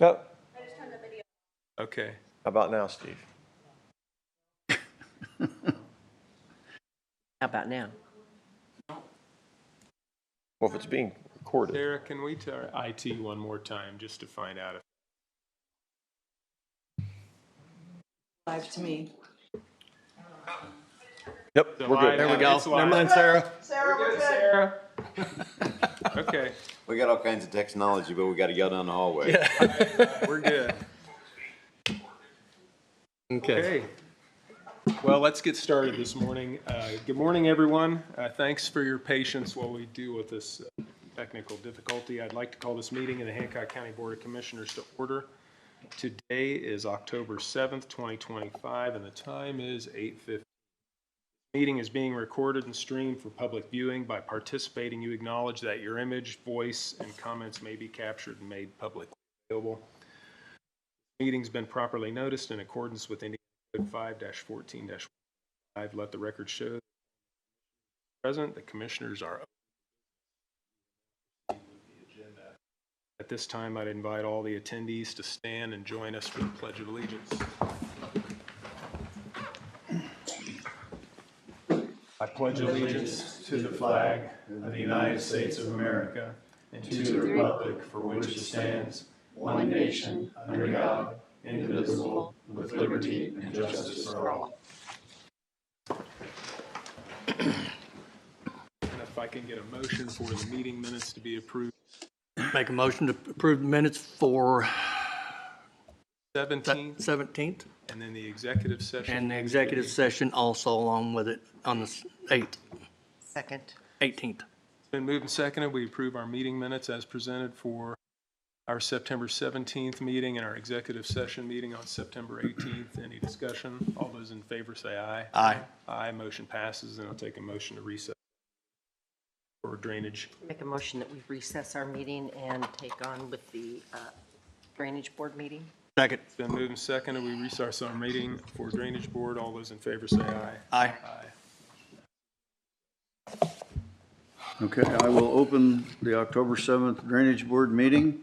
No. Okay. How about now, Steve? How about now? Well, if it's being recorded. Sarah, can we tell IT one more time just to find out if Live to me. Yep, the we're good. There we go. Never mind, Sarah. Sarah, we're good. Sarah. Okay, We got all kinds of technology, but we got to yell down the hallway. we're good. Okay. Okay. Well, let's get started this morning. Good morning, everyone. Thanks for your patience while we deal with this technical difficulty. I'd like to call this meeting of the Hancock County Board of Commissioners to order. Today is October 7th, 2025, and the time is 8:50. The meeting is being recorded and streamed for public viewing. By participating, you acknowledge that your image, voice, and comments may be captured and made publicly available. The meeting's been properly noticed in accordance with Indiana Code 5-14-5. Let the record show present. The commissioners are at this time. I'd invite all the attendees to stand and join us for the Pledge of Allegiance. I pledge allegiance to the flag of the United States of America and to the republic for which it stands, one nation, under God, indivisible, with liberty and justice for all. And if I can get a motion for the meeting minutes to be approved. Make a motion to approve the minutes for 17th, 17th and then the executive session. and the executive session also along with it on the 8th, Second. 18th. It's been moved and seconded. We approve our meeting minutes as presented for our September 17th meeting and our executive session meeting on September 18th. Any discussion? All those in favor say aye. Aye. Aye. Motion passes, and I'll take a motion to recess for drainage. Make a motion that we recess our meeting and take on with the Drainage Board meeting. Second. It's been moved and seconded. We recess our meeting for drainage board. All those in favor say aye. Aye. Aye. Okay, I will open the October 7th Drainage Board meeting.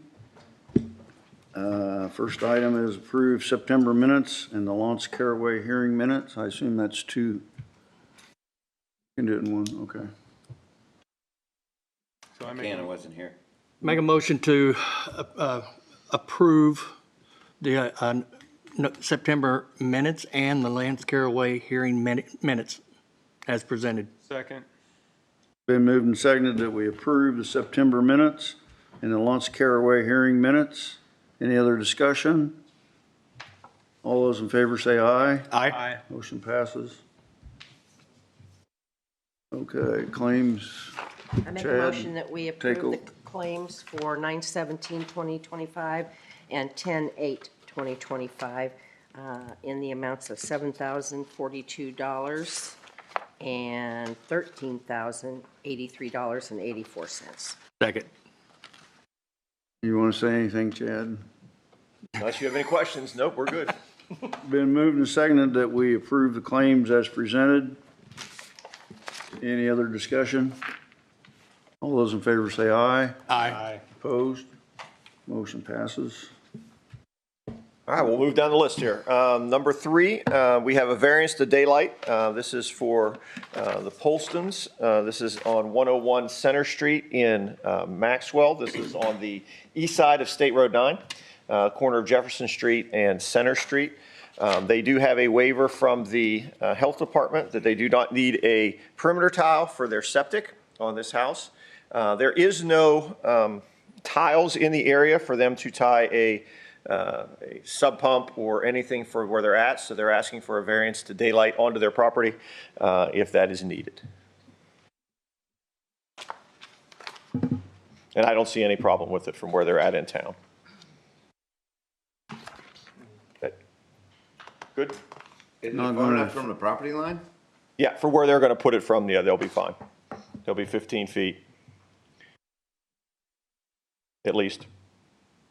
First item is approve September minutes and the Lance Caraway hearing minutes. I assume that's two. You can do it in one, okay. So I Cannon wasn't here. Make a motion to approve the September minutes and the Lance Caraway hearing minutes as presented. second. Been moved and seconded that we approve the September minutes and the Lance Caraway hearing minutes. Any other discussion? All those in favor say aye. Aye. Motion passes. Okay, claims. I make a Chad, motion that we approve the over. claims for 9/17/2025 and 10/8/2025 in the amounts of $7,042 and $13,083.84. Second. You want to say anything, Chad? Unless you have any questions, nope, we're good. Been moved and seconded that we approve the claims as presented. Any other discussion? All those in favor say aye. Aye. Opposed? Motion passes. All right, we'll move down the list here. Number 3, we have a variance to daylight. This is for the Polstons. This is on 101 Center Street in Maxwell. This is on the east side of State Road 9, corner of Jefferson Street and Center Street. They do have a waiver from the health department that they do not need a perimeter tile for their septic on this house. There is no tiles in the area for them to tie a sub pump or anything for where they're at, so they're asking for a variance to daylight onto their property if that is needed. And I don't see any problem with it from where they're at in town. Okay. Good? Isn't Not it far gonna- enough from the property line? Yeah, for where they're going to put it from, yeah, they'll be fine. They'll be 15 feet at least.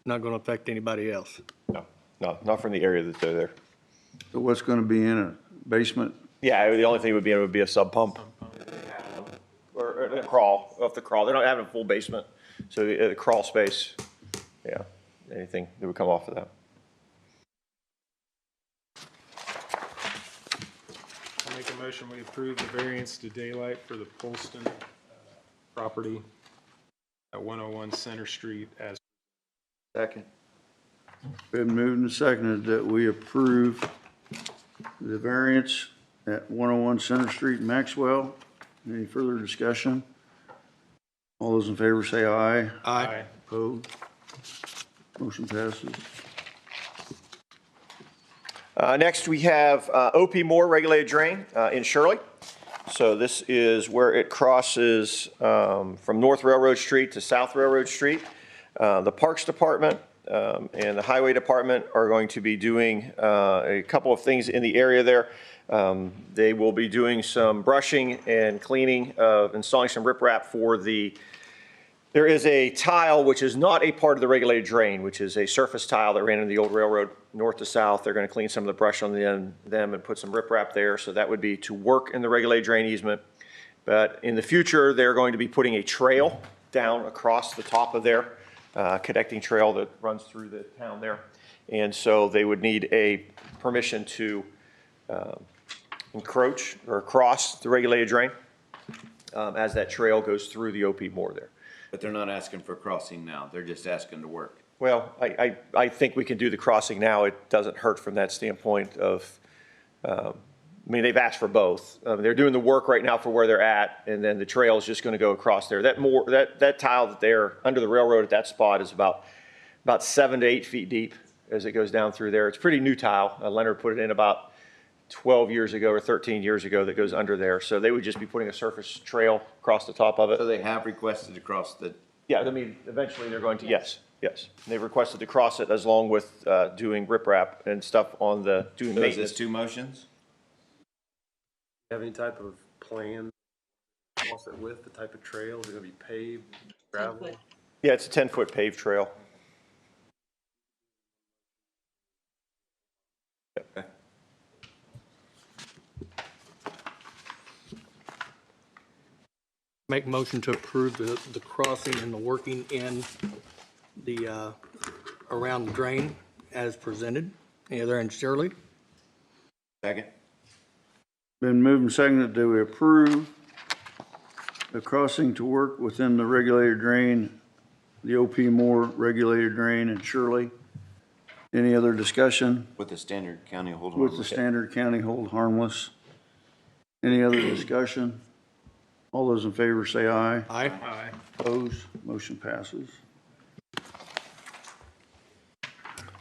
Not going to affect anybody else. No, not from the area that they're there. So what's going to be in a basement? Yeah, the only thing would be a sub pump. Or a crawl, off the crawl. They don't have a full basement, so the crawl space yeah, anything that would come off of that. I'll make a motion, we approve the variance to daylight for the Polston property at 101 Center Street as. Second. Been moved and seconded that we approve the variance at 101 Center Street, Maxwell. Any further discussion? All those in favor say aye. Aye. Opposed? Motion passes. Next, we have OP Moore Regulated Drain in Shirley. So this is where it crosses from North Railroad Street to South Railroad Street. The Parks Department and the Highway Department are going to be doing a couple of things in the area there. They will be doing some brushing and cleaning, installing some riprap for there is a tile which is not a part of the regulated drain, which is a surface tile that ran in the old railroad north to south. They're going to clean some of the brush on them and put some riprap there. So that would be to work in the regulated drain easement. But in the future, they're going to be putting a trail down across the top of there, connecting trail that runs through the town there. And so they would need a permission to encroach or cross the regulated drain as that trail goes through the OP Moore there. But they're not asking for crossing now. They're just asking to work. Well, I think we can do the crossing now. It doesn't hurt from that standpoint of, I mean, they've asked for both. They're doing the work right now for where they're at, and then the trail is just going to go across there. That tile that they're under the railroad at that spot is about 7 to 8 feet deep as it goes down through there. It's pretty new tile. Leonard put it in about 12 years ago or 13 years ago that goes under there. So they would just be putting a surface trail across the top of it. So they have requested to cross the, Yeah, I mean, eventually they're going to, yes. They've requested to cross it as long with doing riprap and stuff on doing so is maintenance. this 2 motions? Have any type of plan, cross it with, the type of trail, is it gonna be paved, gravel? Yeah, it's a 10-foot paved trail. Make motion to approve the crossing and the working in the, around the drain as presented. Yeah, they're in Shirley. Second? Been moved and seconded that we approve the crossing to work within the regulated drain, the OP Moore regulated drain in Shirley. Any other discussion? With the standard county hold With the harmless. standard county hold harmless. Any other discussion? All those in favor say aye. Aye. Aye. Opposed? Motion passes.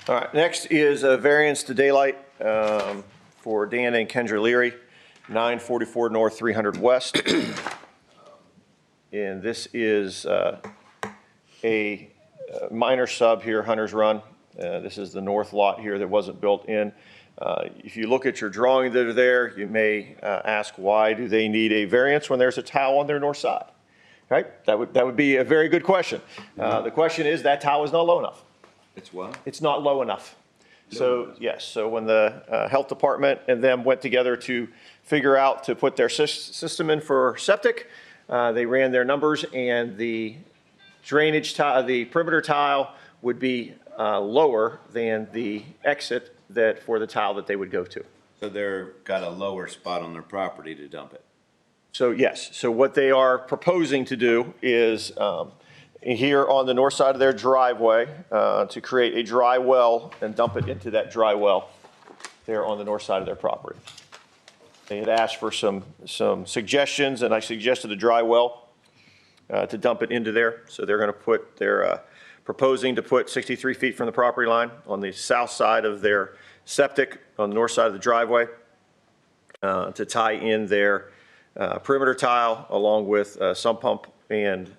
All right, next is a variance to daylight for Dan and Kendra Leary, 944 North, 300 West. And this is a minor sub here, Hunter's Run. This is the north lot here that wasn't built in. If you look at your drawing that are there, you may ask, why do they need a variance when there's a tile on their north side? Right? That would be a very good question. The question is, that tile is not low enough. It's what? It's not low enough. So, yes, so when the health department and them went together to figure out to put their system in for septic, they ran their numbers, and the drainage tile, the perimeter tile would be lower than the exit for the tile that they would go to. So they're got a lower spot on their property to dump it. So yes, so what they are proposing to do is here on the north side of their driveway to create a dry well and dump it into that dry well there on the north side of their property. They had asked for some suggestions, and I suggested a dry well to dump it into there. So they're going to put proposing to put 63 feet from the property line on the south side of their septic on the north side of the driveway to tie in their perimeter tile along with sump pump and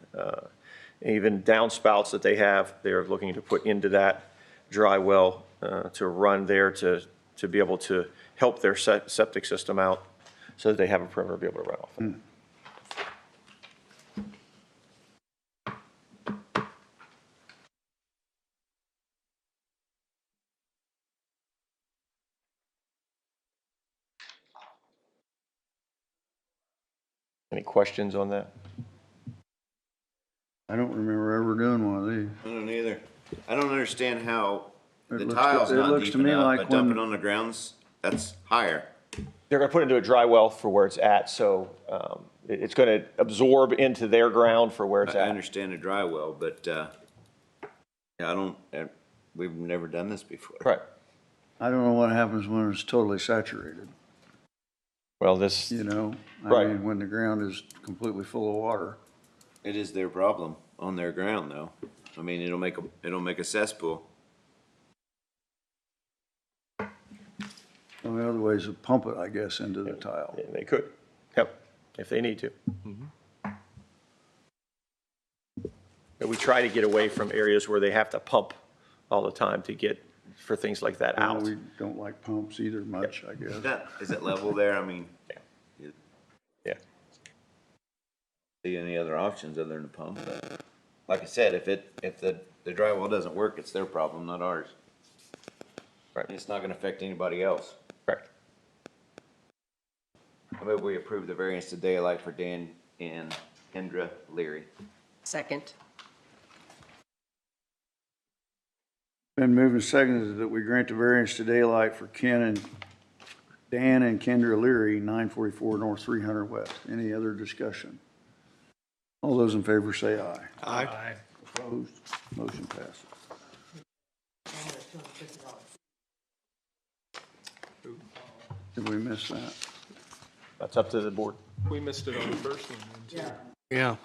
even downspouts that they have. They're looking to put into that dry well to run there to be able to help their septic system out so that they have a perimeter to be able to run off of. Any questions on that? I don't remember ever doing one of these. I don't either. I don't understand how It the looks to- tile's it not looks deep to me enough, like but dumping when- on the grounds, that's higher. They're going to put it into a dry well for where it's at, so it's going to absorb into their ground for where it's I at. understand a dry well, but, yeah, I don't, we've never done this before. Right. I don't know what happens when it's totally saturated, Well, this, you know? Right. I mean, when the ground is completely full of water. It is their problem on their ground, though. I mean, it'll make a cesspool. Well, the other way is to pump it, I guess, into the tile. yeah, they could, yep, if they need to. But we try to get away from areas where they have to pump all the time to get, for things like that Well, out. we don't like pumps either much, I guess. Is it level there? I mean, Yeah, see any other options other than a pump? But like I said, if the dry well doesn't work, it's their problem, not ours. Right. It's not gonna affect anybody else. correct. I move we approve the variance to daylight for Dan and Kendra Leary. Second. Been moved and seconded that we grant the variance to daylight for Dan and Kendra Leary, 944 North 300 West. Any other discussion? All those in favor say aye. Aye. Opposed? Motion passes. Did we miss that? That's up to the board. We missed it on the first one, then, too. Yeah.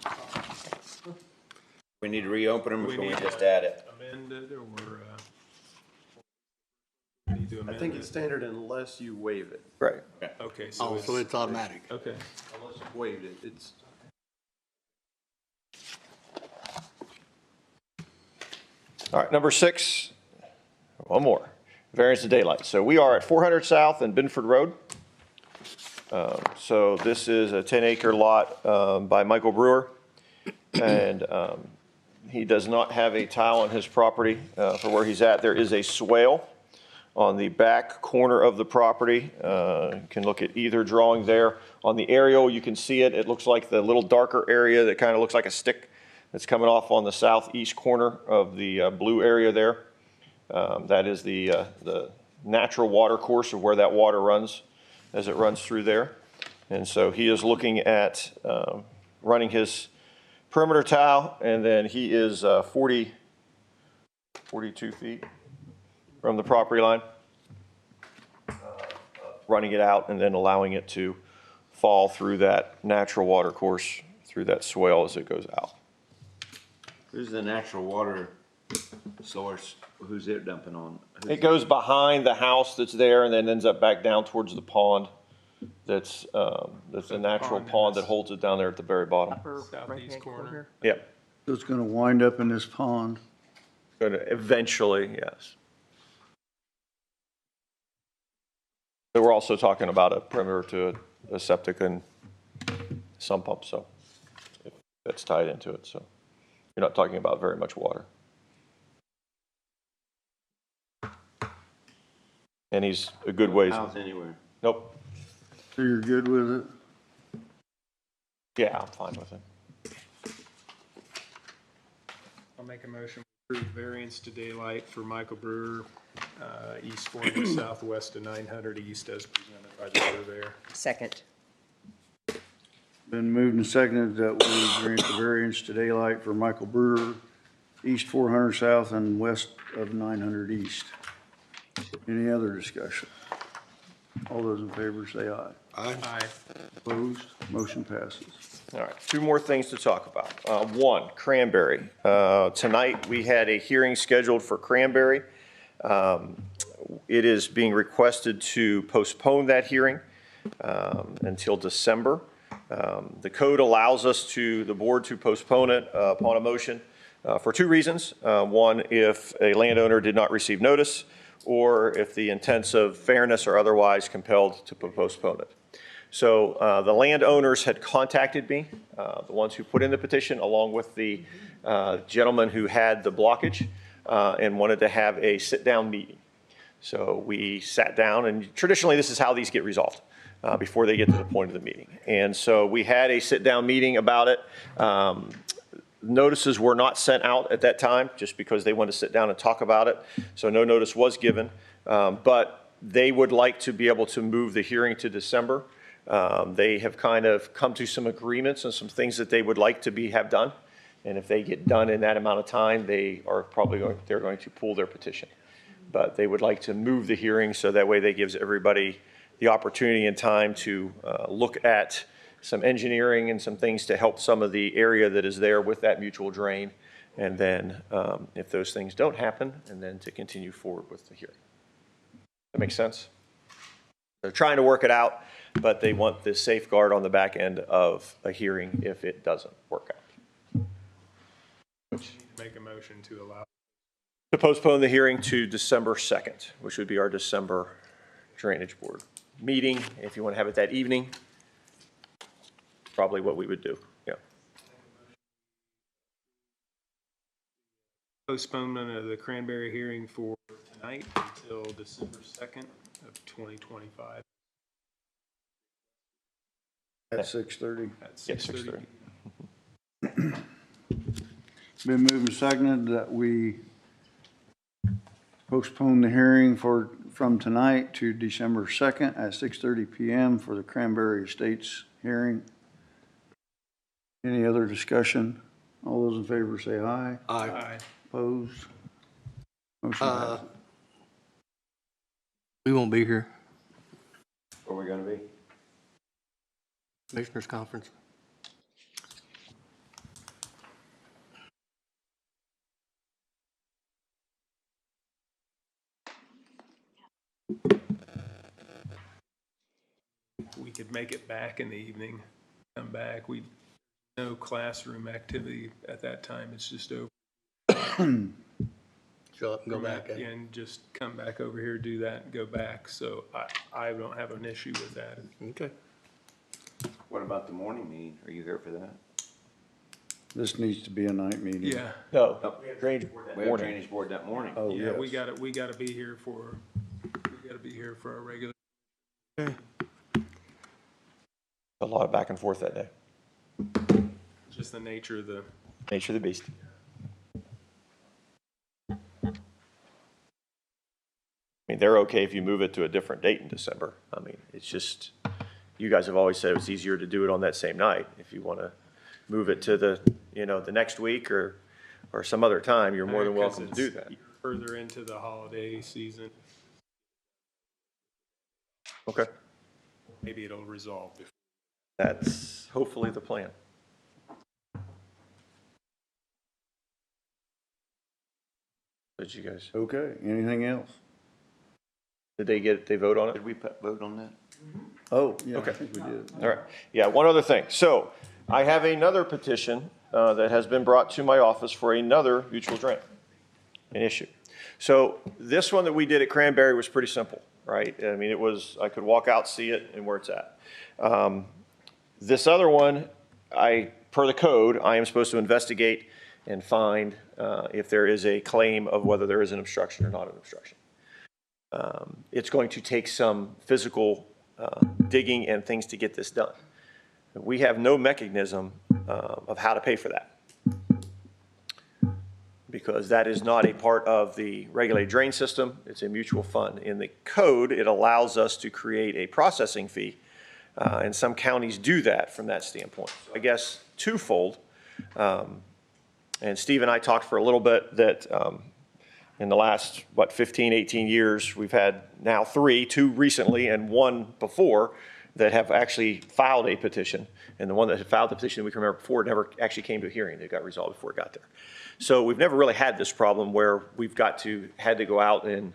We need to reopen them, or We can we need just to- add it? Amend it, or we need to I amend think it's it? standard unless you waive it. Right. Okay, so Oh, so it's, it's automatic. okay. Unless you've waived it, it's. All right, number 6, one more, variance to daylight. So we are at 400 South and Binford Road. So this is a 10-acre lot by Michael Brewer, and he does not have a tile on his property for where he's at. There is a swale on the back corner of the property. You can look at either drawing there. On the aerial, you can see it. It looks like the little darker area that kind of looks like a stick that's coming off on the southeast corner of the blue area there. That is the natural water course of where that water runs as it runs through there. And so he is looking at running his perimeter tile, and then he is 42 feet from the property line, running it out and then allowing it to fall through that natural water course, through that swale as it goes out. Who's the natural water source? Who's it dumping on? It goes behind the house that's there and then ends up back down towards the pond. That's a natural pond that holds it down there at the very bottom. Upper Southeast right-hand corner. corner. Yep. So it's going to wind up in this pond. Going to eventually, yes. So we're also talking about a perimeter to a septic and sump pump, so that's tied into it. So you're not talking about very much water. And he's a good ways. House anywhere. Nope. So you're good with it? Yeah, I'm fine with it. I'll make a motion to approve variance to daylight for Michael Brewer, east 400 southwest to 900 east as presented by the surveyor. Second. Been moved and seconded that we grant the variance to daylight for Michael Brewer, east 400 south and west of 900 east. Any other discussion? All those in favor say aye. Aye. Opposed? Motion passes. All right, 2 more things to talk about. One, Cranberry. Tonight, we had a hearing scheduled for Cranberry. It is being requested to postpone that hearing until December. The code allows the board to postpone it upon a motion for 2 reasons. One, if a landowner did not receive notice, or if the intents of fairness are otherwise compelled to postpone it. So the landowners had contacted me, the ones who put in the petition, along with the gentleman who had the blockage, and wanted to have a sit-down meeting. So we sat down, and traditionally this is how these get resolved before they get to the point of the meeting. And so we had a sit-down meeting about it. Notices were not sent out at that time, just because they wanted to sit down and talk about it. So no notice was given. But they would like to be able to move the hearing to December. They have kind of come to some agreements and some things that they would like to have done. And if they get done in that amount of time, they're going to pull their petition. But they would like to move the hearing so that way they gives everybody the opportunity and time to look at some engineering and some things to help some of the area that is there with that mutual drain. And then if those things don't happen, and then to continue forward with the hearing. That makes sense? They're trying to work it out, but they want this safeguard on the back end of a hearing if it doesn't work out. Make a motion to allow. To postpone the hearing to December 2nd, which would be our December Drainage Board meeting. If you want to have it that evening, probably what we would do, yeah. Postponement of the Cranberry hearing for tonight until December 2nd of 2025 At 6:30. at Yeah, 6:30. 6:30. Been moved and seconded that we postpone the hearing from tonight to December 2nd at 6:30 PM for the Cranberry Estates hearing. Any other discussion? All those in favor say aye. Aye. Opposed? Motion passes. We won't be here. Where are we gonna be? Commissioners Conference. We could make it back in the evening, come back. No classroom activity at that time. It's just over. Show up and go back. Eh? And just come back over here, do that, and go back. So I don't have an issue with that. Okay. What about the morning meeting? Are you here for that? This needs to be a night meeting. Yeah, No, Drainage Board that We have morning. drainage board that morning. Oh, yeah, yes. we gotta be here for our regular. A lot of back and forth that day. Just the nature of the. Nature of the beast. I mean, they're okay if you move it to a different date in December. I mean, it's just, you guys have always said it's easier to do it on that same night. If you want to move it to the next week or some other time, you're more than welcome to do that. Further into the holiday season, Okay. maybe it'll resolve. That's hopefully the plan. Did you guys, Okay, anything else? did they vote on it? Did we vote on that? Oh, yeah, I Okay. think we did. All right. Yeah, one other thing. So I have another petition that has been brought to my office for another mutual drain, an issue. So this one that we did at Cranberry was pretty simple, right? I mean, I could walk out, see it, and where it's at. This other one, per the code, I am supposed to investigate and find if there is a claim of whether there is an obstruction or not an obstruction. It's going to take some physical digging and things to get this done. We have no mechanism of how to pay for that, because that is not a part of the regulated drain system. It's a mutual fund. In the code, it allows us to create a processing fee, and some counties do that from that standpoint. So I guess twofold. And Steve and I talked for a little bit that in the last, 15, 18 years, we've had now two recently and one before, that have actually filed a petition. And the one that had filed the petition, we can remember before, never actually came to a hearing. It got resolved before it got there. So we've never really had this problem where we've had to go out and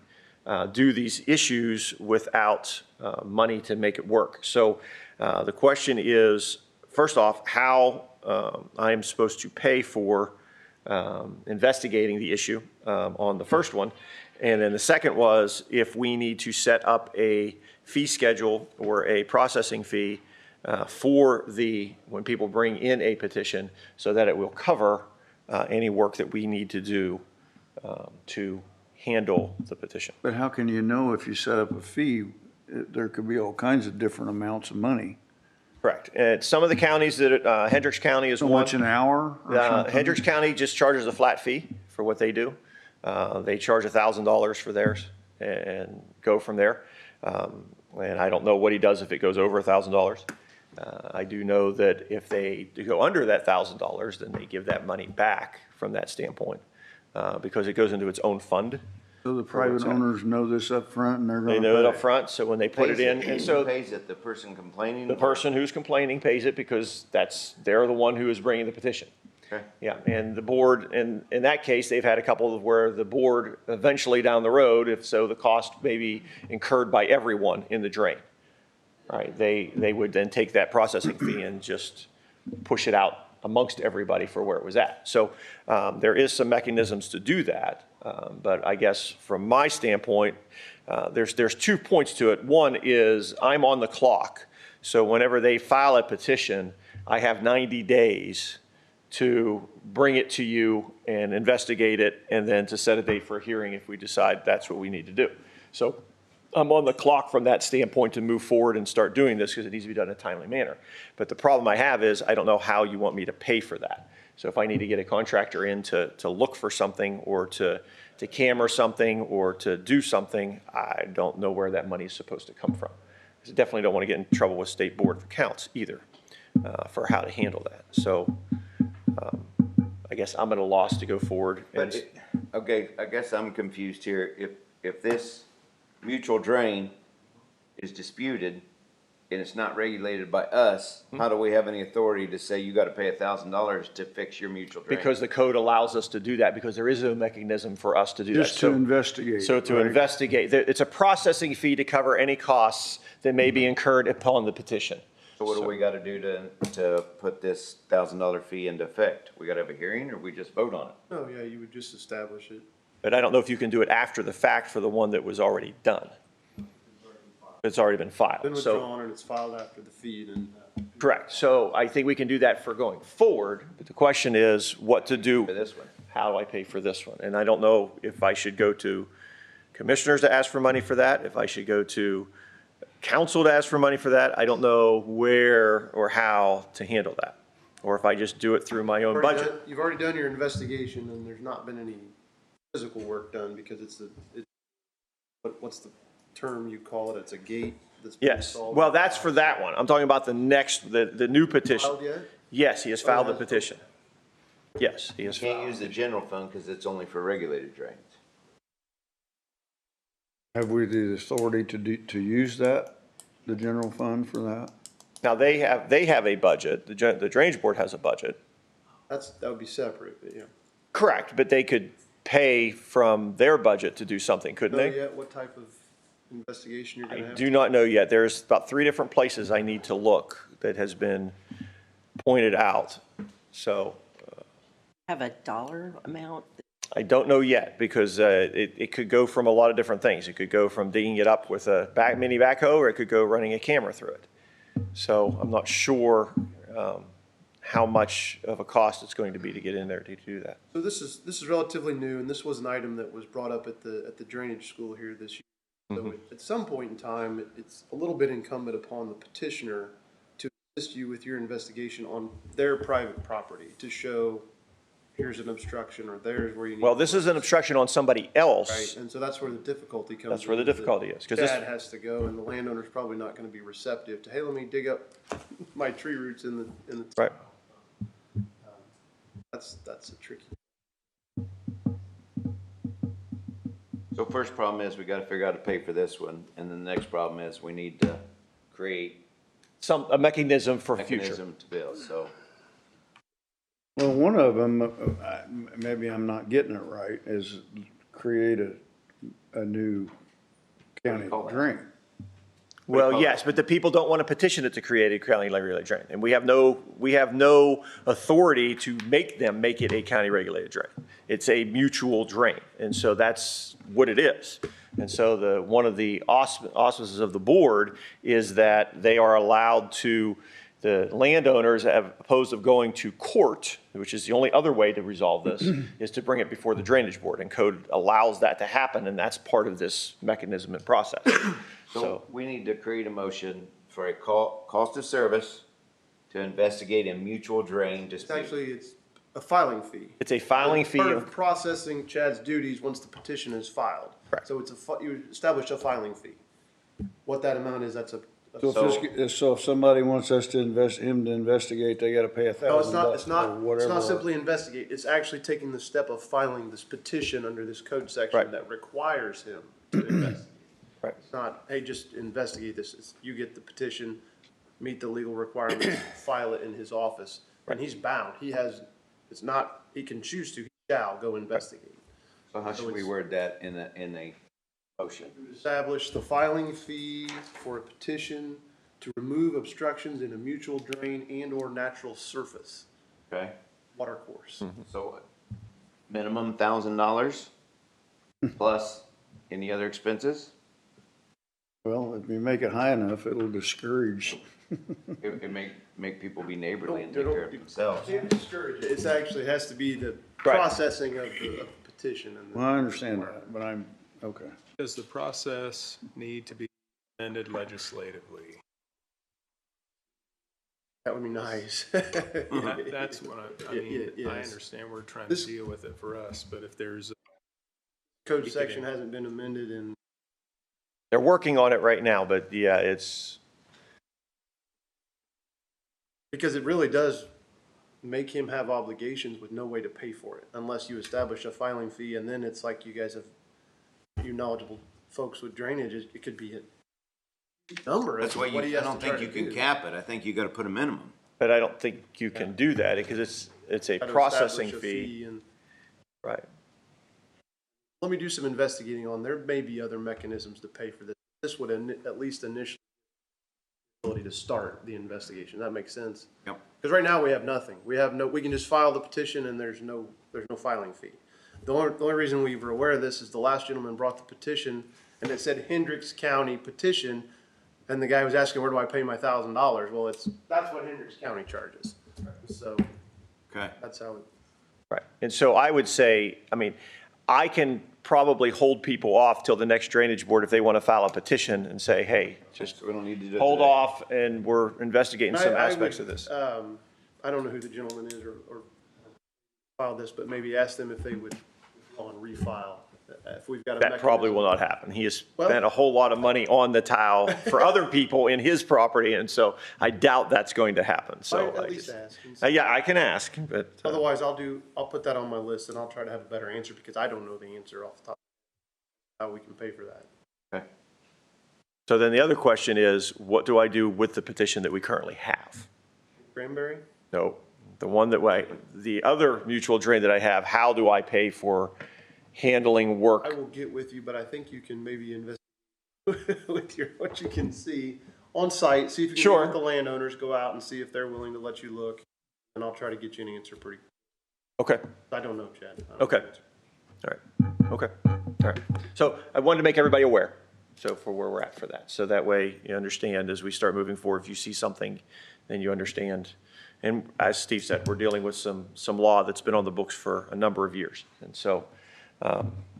do these issues without money to make it work. So the question is, first off, how I am supposed to pay for investigating the issue on the first one. And then the second was if we need to set up a fee schedule or a processing fee for when people bring in a petition, so that it will cover any work that we need to do to handle the petition. But how can you know if you set up a fee? There could be all kinds of different amounts of money. Correct. And some of the counties that, Hendricks County is So one. much an hour or something? Hendricks County just charges a flat fee for what they do. They charge $1,000 for theirs and go from there. And I don't know what he does if it goes over $1,000. I do know that if they go under that $1,000, then they give that money back from that standpoint, because it goes into its own fund. So the private owners know this up front and they're They gonna know it pay. up front, so when they put it in, and Who so pays it? The person complaining? the person who's complaining pays it because they're the one who is bringing the petition. Okay. Yeah, and the board, in that case, they've had a couple of where the board eventually down the road, if so, the cost may be incurred by everyone in the drain. Right, they would then take that processing fee and just push it out amongst everybody for where it was at. So there is some mechanisms to do that, but I guess from my standpoint, there's 2 points to it. One is I'm on the clock, so whenever they file a petition, I have 90 days to bring it to you and investigate it, and then to set a date for a hearing if we decide that's what we need to do. So I'm on the clock from that standpoint to move forward and start doing this because it needs to be done in a timely manner. But the problem I have is I don't know how you want me to pay for that. So if I need to get a contractor in to look for something or to camera something or to do something, I don't know where that money is supposed to come from. I definitely don't want to get in trouble with State Board of Accounts either for how to handle that. So I guess I'm at a loss to go forward. But, okay, I guess I'm confused here. If this mutual drain is disputed and it's not regulated by us, how do we have any authority to say you gotta pay $1,000 to fix your mutual drain? Because the code allows us to do that, because there is a mechanism for us to do that. Just to investigate. So to right? investigate, it's a processing fee to cover any costs that may be incurred upon the petition. So what do we gotta do to put this $1,000 fee into effect? We gotta have a hearing or we just vote on it? Oh, yeah, you would just establish it. But I don't know if you can do it after the fact for the one that was already done. It's already been Been filed, so, withdrawn and it's filed after the fee, and correct. So I think we can do that for going forward, but the question is what to do. For this one? How do I pay for this one? And I don't know if I should go to commissioners to ask for money for that, if I should go to council to ask for money for that. I don't know where or how to handle that, or if I just do it through my own budget. You've already done your investigation and there's not been any physical work done because what's the term you call it? It's a gate that's been Yes, installed. well, that's for that one. I'm talking about the next, the new petition. Filed yet? Yes, he has filed the has- petition. Yes, he has Can't filed. use the general fund because it's only for regulated drains. Have we the authority to use that, the general fund for that? Now, they have a budget, the Drainage Board has a budget. That would be separate, but yeah. Correct, but they could pay from their budget to do something, couldn't Know they? yet what type of investigation you're I gonna have? do not know yet. There's about 3 different places I need to look that has been pointed out. So Have a dollar amount? I don't know yet, because it could go from a lot of different things. It could go from digging it up with a mini backhoe, or it could go running a camera through it. So I'm not sure how much of a cost it's going to be to get in there to do that. So this is relatively new, and this was an item that was brought up at the drainage school here this year. So at some point in time, it's a little bit incumbent upon the petitioner to assist you with your investigation on their private property, to show here's an obstruction or there's where you need. Well, this is an obstruction on somebody Right, else. and so that's where the difficulty comes. That's where the in, that difficulty is, 'cause this- Dad has to go, and the landowner's probably not gonna be receptive to, hey, let me dig up my tree roots in the. Right. That's a tricky. So first problem is we gotta figure out how to pay for this one, and then the next problem is we need to create A mechanism for future. mechanism to bill, so. Well, one of them, maybe I'm not getting it right, is create a new county call that? drain. Well, yes, but the people don't want to petition it to create a county regulated drain. And we have no authority to make them make it a county regulated drain. It's a mutual drain. And so that's what it is. And so one of the auspices of the board is that they are allowed to, the landowners, as opposed of going to court, which is the only other way to resolve this, is to bring it before the drainage board. And code allows that to happen, and that's part of this mechanism and process. So we need to create a motion for a cost of service to investigate a mutual drain It's dispute. actually, it's a filing fee. It's a filing fee. Part of processing Chad's duties once the petition is filed. Correct. So it's you establish a filing fee. What that amount is, that's a. So if somebody wants us to him to investigate, they gotta pay No, it's $1,000 not, or it's not whatever. simply investigate, it's actually taking the step of filing this petition under this code section Right. that requires him to investigate. Right. It's not, hey, just investigate this, it's, you get the petition, meet the legal requirements, file it in his office, and he's bound, it's not, he can choose to, he shall go investigate. So how should we word that in a motion? Establish the filing fee for a petition to remove obstructions in a mutual drain and or natural surface, Okay, water course. so minimum $1,000 plus any other expenses? Well, if you make it high enough, it'll discourage. It make people be neighborly and They take don't- care of themselves. Can't discourage it, it's actually has to be the Right. processing of the petition and. Well, I understand that, but okay. Does the process need to be amended legislatively? That would be nice. That's what I mean, Yeah, I yes. understand we're trying to This- deal with it for us, but if there's, Code section hasn't been amended in, They're working on it right now, but yeah, it's, because it really does make him have obligations with no way to pay for it, unless you establish a filing fee, and then it's like you guys have, you knowledgeable folks with drainage, it could be a number. That's why what he I has don't to try think you to can do. cap it. I think you gotta put a minimum. but I don't think you can do that because it's a Try to processing establish a fee. and- Right. Let me do some investigating on, there may be other mechanisms to pay for this. This would at least initially ability to start the investigation. That makes sense? Yep. Because right now we have nothing. We can just file the petition and there's no filing fee. The only reason we were aware of this is the last gentleman brought the petition and it said Hendricks County petition. And the guy was asking, where do I pay my $1,000? Well, that's what Hendricks County charges. So Okay. that's how it. Right. And so I would say, I mean, I can probably hold people off till the next drainage board if they want to file a petition and say, hey, just We don't need to do it hold today. off and we're investigating some I aspects would, of this. I don't know who the gentleman is or filed this, but maybe ask them if they would on refile, if we've got a That probably mechanism. will not happen. He has Well- spent a whole lot of money on the tile for other people in his property, and so I doubt that's going to happen, so. At I least just- ask. And see. Yeah, I can ask, but, Otherwise, I'll put that on my list and I'll try to have a better answer because I don't know the answer off the top. How we can pay for that. Okay. so then the other question is, what do I do with the petition that we currently have? Cranberry? No, the one the other mutual drain that I have, how do I pay for handling work? I will get with you, but I think you can maybe invest with what you can see on site, see if you can Sure. get with the landowners, go out and see if they're willing to let you look. And I'll try to get you an answer pretty, Okay, I don't know, Chad. I don't Okay. know the answer. all right, okay, all right. So I wanted to make everybody aware, so for where we're at for that. So that way you understand as we start moving forward, if you see something, then you understand. And as Steve said, we're dealing with some law that's been on the books for a number of years. And so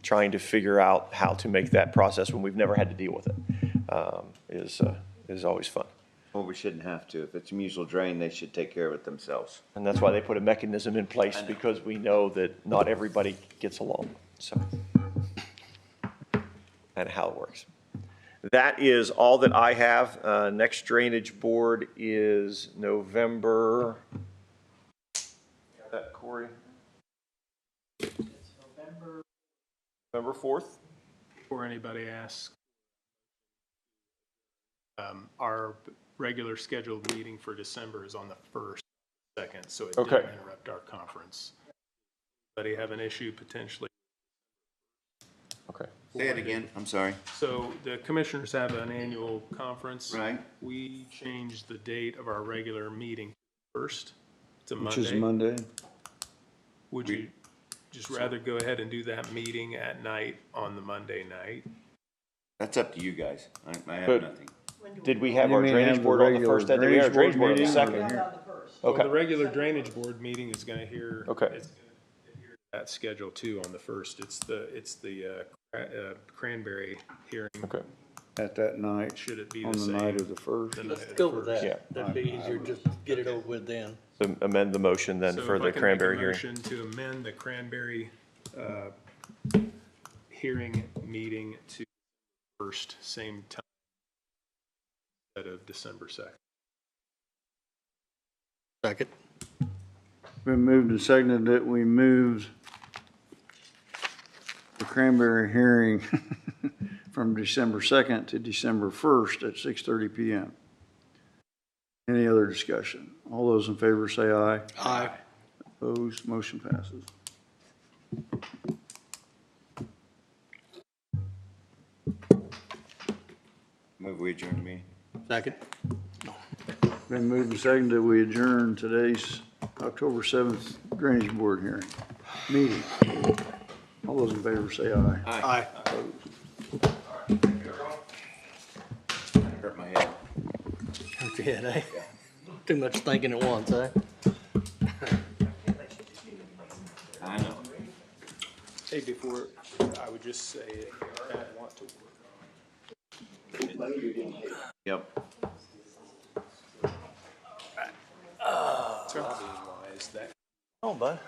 trying to figure out how to make that process when we've never had to deal with it is always fun. Well, we shouldn't have to. If it's a mutual drain, they should take care of it themselves. And that's why they put a mechanism in place, because we know that not everybody gets along, so. And how it works. That is all that I have. Next drainage board is November. Got that, Corey? November 4th? before anybody asks, our regular scheduled meeting for December is on the 1st, 2nd, so it Okay. didn't interrupt our conference. Anybody have an issue potentially? Okay. Say it again. I'm sorry. So the commissioners have an annual conference. Right. We changed the date of our regular meeting first. It's a Which is Monday. Monday. Would you just rather go ahead and do that meeting at night on the Monday night? That's up to you guys. I have But- nothing. Did we have You our mean drainage have the board on the regular first? Did we have our drainage board on the meeting or second? Well, Okay. the regular drainage board meeting is gonna hear. Okay. it's gonna adhere to that schedule too on the first. It's the Cranberry hearing. Okay. at that night. Should it be on the the same? night of the first? Let's go with Yeah. that. That'd be easier, just get it over with then. So amend the motion then So for if I the can cranberry make a hearing. motion to amend the cranberry hearing meeting to first, same time instead of December 2nd. Second. Been moved and seconded that we moved the cranberry hearing from December 2nd to December 1st at 6:30 PM. Any other discussion? All those in favor say aye. Aye. Opposed, motion passes. Move we adjourn the meeting. Second. Been moved and seconded that we adjourn today's October 7th Drainage Board hearing, meeting. All those in favor say aye. Aye. Hurt my head. Hurt your head, eh? Too much thinking at once, eh? I know. Hey, before, I would just say, if you want to Yep. probably wise that Oh, bud.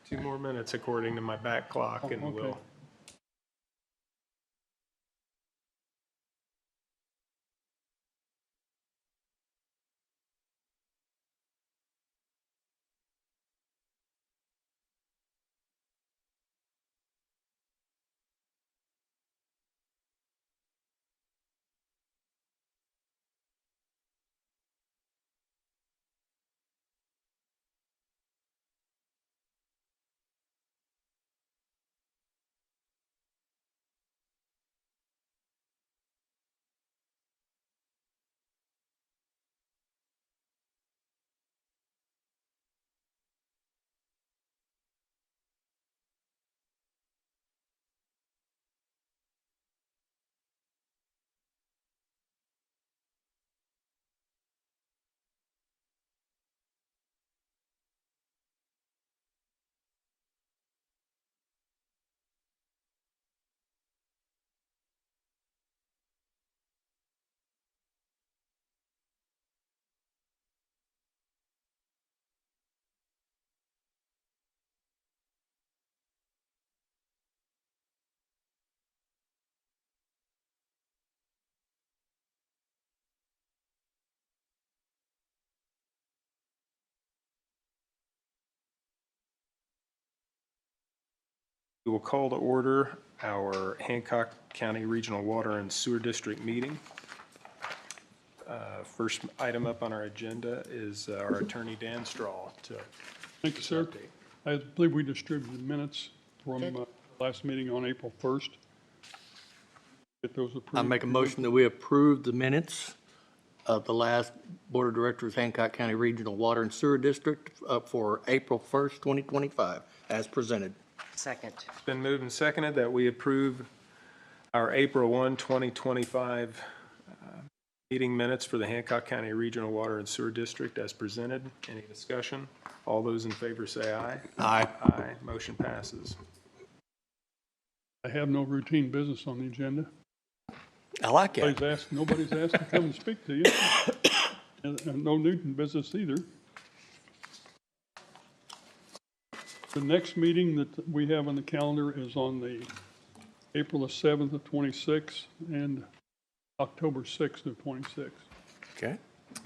2 more minutes according to my back clock, and okay. we'll. We will call to order our Hancock County Regional Water and Sewer District meeting. First item up on our agenda is our attorney Dan Straw to. Thank you, sir. update. I believe we distributed minutes from Did. last meeting on April 1st. Get those approved. I make a motion that we approve the minutes of the last Board of Directors Hancock County Regional Water and Sewer District for April 1st, 2025, as presented. Second. It's been moved and seconded that we approve our April 1, 2025 meeting minutes for the Hancock County Regional Water and Sewer District as presented. Any discussion? All those in favor say aye. Aye. Aye. Motion passes. I have no routine business on the agenda. I like it. Nobody's asked to come and speak to you. And no Newton business either. The next meeting that we have on the calendar is on the April the 7th of 26 and October 6th of 26. Okay.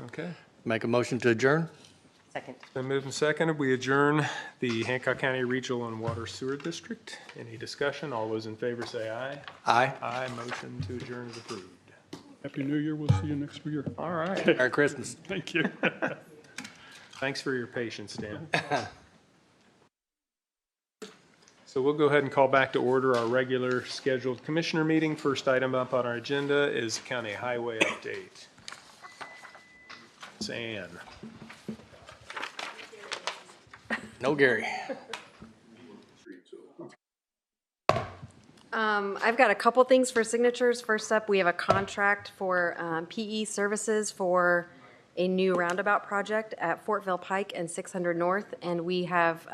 Okay. Make a motion to adjourn? Second. Been moved and seconded. We adjourn the Hancock County Regional and Water Sewer District. Any discussion? All those in favor say aye. Aye. Aye. Motion to adjourn is approved. Happy New Year. We'll see you next year. All right. Merry Christmas. Thank you. Thanks for your patience, Dan. So we'll go ahead and call back to order our regular scheduled commissioner meeting. First item up on our agenda is county highway update. It's Ann. No Gary. I've got a couple things for signatures. First up, we have a contract for PE services for a new roundabout project at Fortville Pike and 600 North, and we have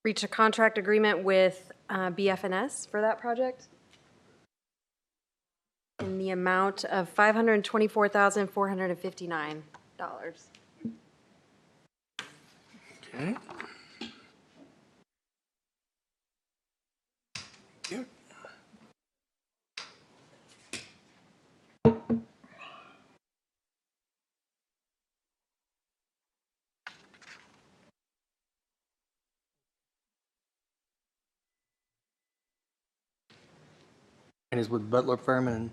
reached a contract agreement with BF&S for that project in the amount of $524,459. Okay. Here. And is with Butler Fairman and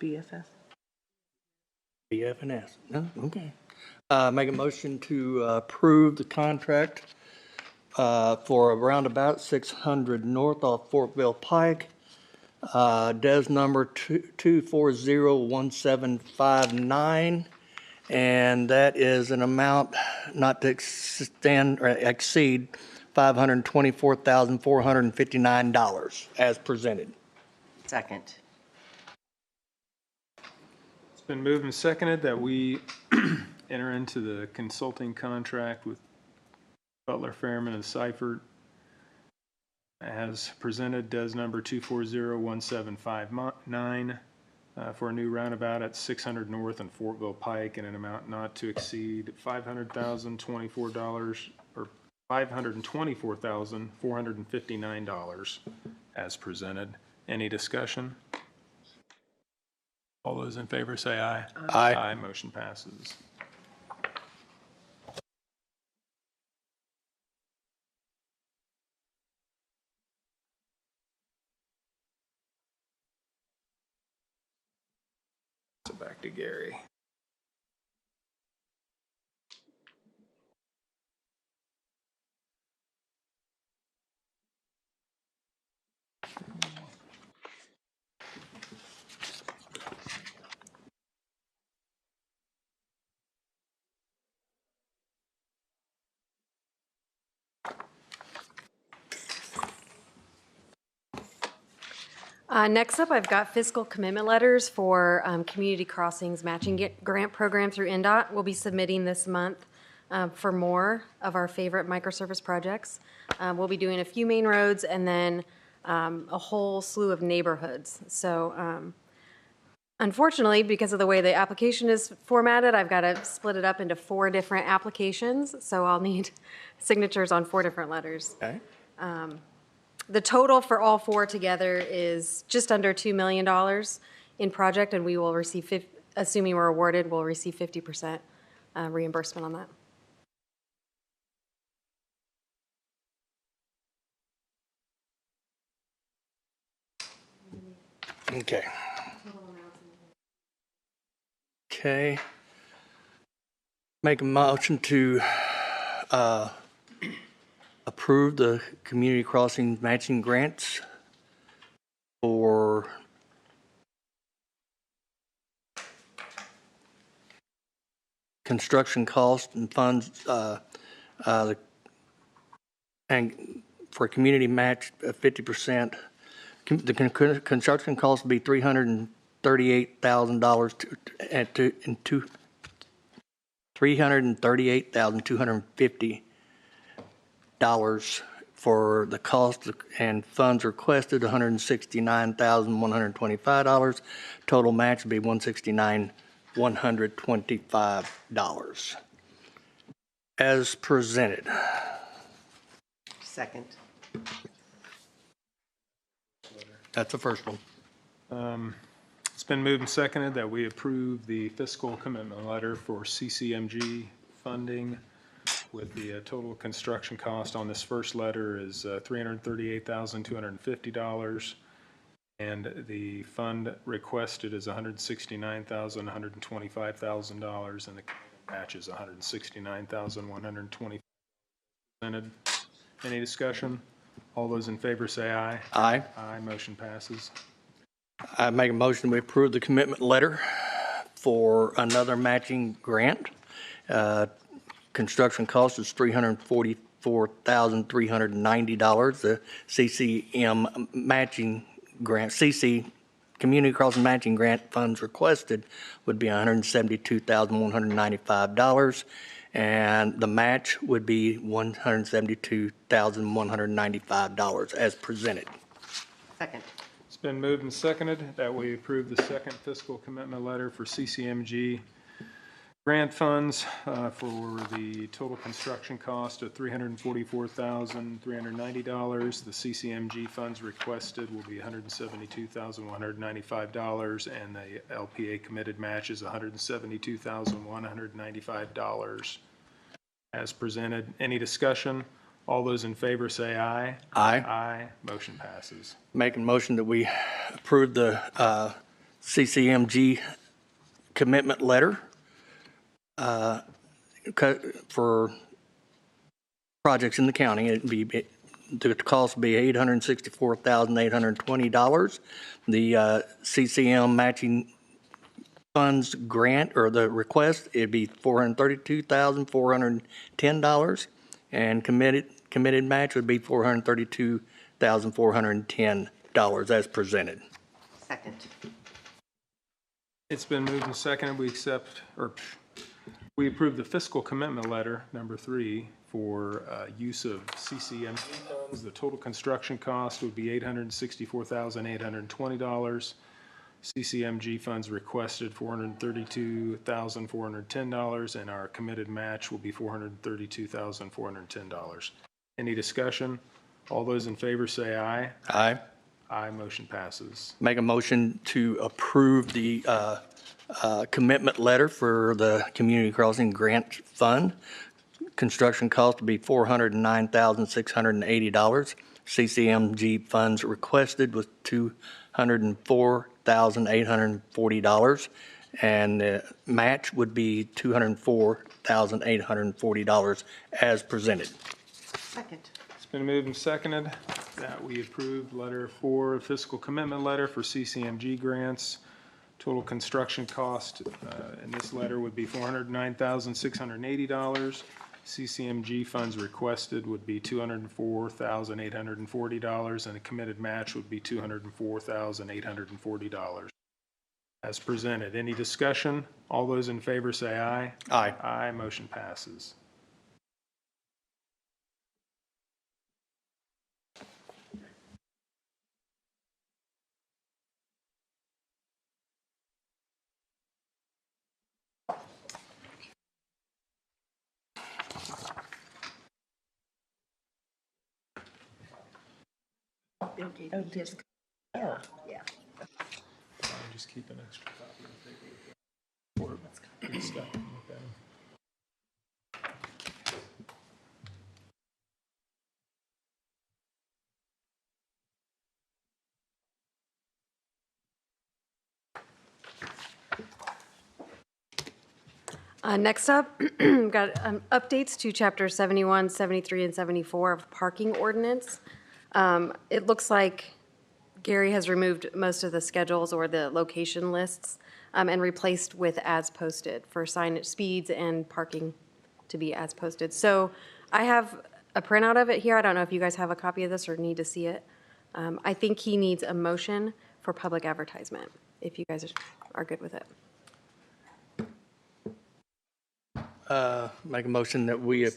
BFS. BF&S. No? Okay. Make a motion to approve the contract for a roundabout 600 North off Fortville Pike. DES number 2401759. And that is an amount not to extend or exceed $524,459 as presented. Second. It's been moved and seconded that we enter into the consulting contract with Butler, Fairman, and Seifert as presented, DES number 2401759, for a new roundabout at 600 North and Fortville Pike in an amount not to exceed $500,024 or $524,459 as presented. Any discussion? All those in favor say aye. Aye. Aye, motion passes. So back to Gary. Next up, I've got fiscal commitment letters for Community Crossings Matching Grant Program through NDOT. We'll be submitting this month for more of our favorite microservice projects. We'll be doing a few main roads and then a whole slew of neighborhoods. So unfortunately, because of the way the application is formatted, I've got to split it up into 4 different applications. So I'll need signatures on 4 different letters. Okay. The total for all 4 together is just under $2 million in project, and we will receive, assuming we're awarded, we'll receive 50% reimbursement on that. Okay. Okay. Make a motion to approve the community crossing matching grants for construction costs and funds, and for community match 50%. The construction cost would be $338,000 and $338,250 for the cost, and funds requested $169,125. Total match would be $169,125 as presented. Second. That's the first one. It's been moved and seconded that we approve the fiscal commitment letter for CCMG funding with the total construction cost on this first letter is $338,250, and the fund requested is $169,125,000, and the match is $169,120. Any discussion? All those in favor say aye. Aye. Aye, motion passes. I make a motion we approve the commitment letter for another matching grant. Construction cost is $344,390. The CCM matching grant, CC Community Crossing Matching Grant funds requested would be $172,195, and the match would be $172,195 as presented. Second. It's been moved and seconded that we approve the second fiscal commitment letter for CCMG grant funds for the total construction cost of $344,390. The CCMG funds requested will be $172,195, and the LPA committed match is $172,195 as presented. Any discussion? All those in favor say aye. Aye. Aye. Motion passes. Make a motion that we approve the CCMG commitment letter for projects in the county. The cost would be $864,820. The CCM matching funds grant, or the request, it'd be $432,410, and committed match would be $432,410 as presented. Second. It's been moved and seconded. We approve the fiscal commitment letter, number 3, for use of CCM funds. The total construction cost would be $864,820. CCMG funds requested $432,410, and our committed match will be $432,410. Any discussion? All those in favor say aye. Aye. Aye, motion passes. Make a motion to approve the commitment letter for the Community Crossing Grant Fund. Construction cost to be $409,680. CCMG funds requested was $204,840, and the match would be $204,840 as presented. Second. It's been moved and seconded that we approve letter 4, fiscal commitment letter for CCMG grants. Total construction cost in this letter would be $409,680. CCMG funds requested would be $204,840, and a committed match would be $204,840. As presented. Any discussion? All those in favor say aye. Aye. Aye, motion passes. Just, Oh. yeah. Just keep an extra copy of the paper. Good stuff. Okay. Next up, we've got updates to Chapter 71, 73, and 74 of Parking Ordinance. It looks like Gary has removed most of the schedules or the location lists and replaced with as posted for signage speeds and parking to be as posted. So I have a printout of it here. I don't know if you guys have a copy of this or need to see it. I think he needs a motion for public advertisement, if you guys are good with it. Make a motion that we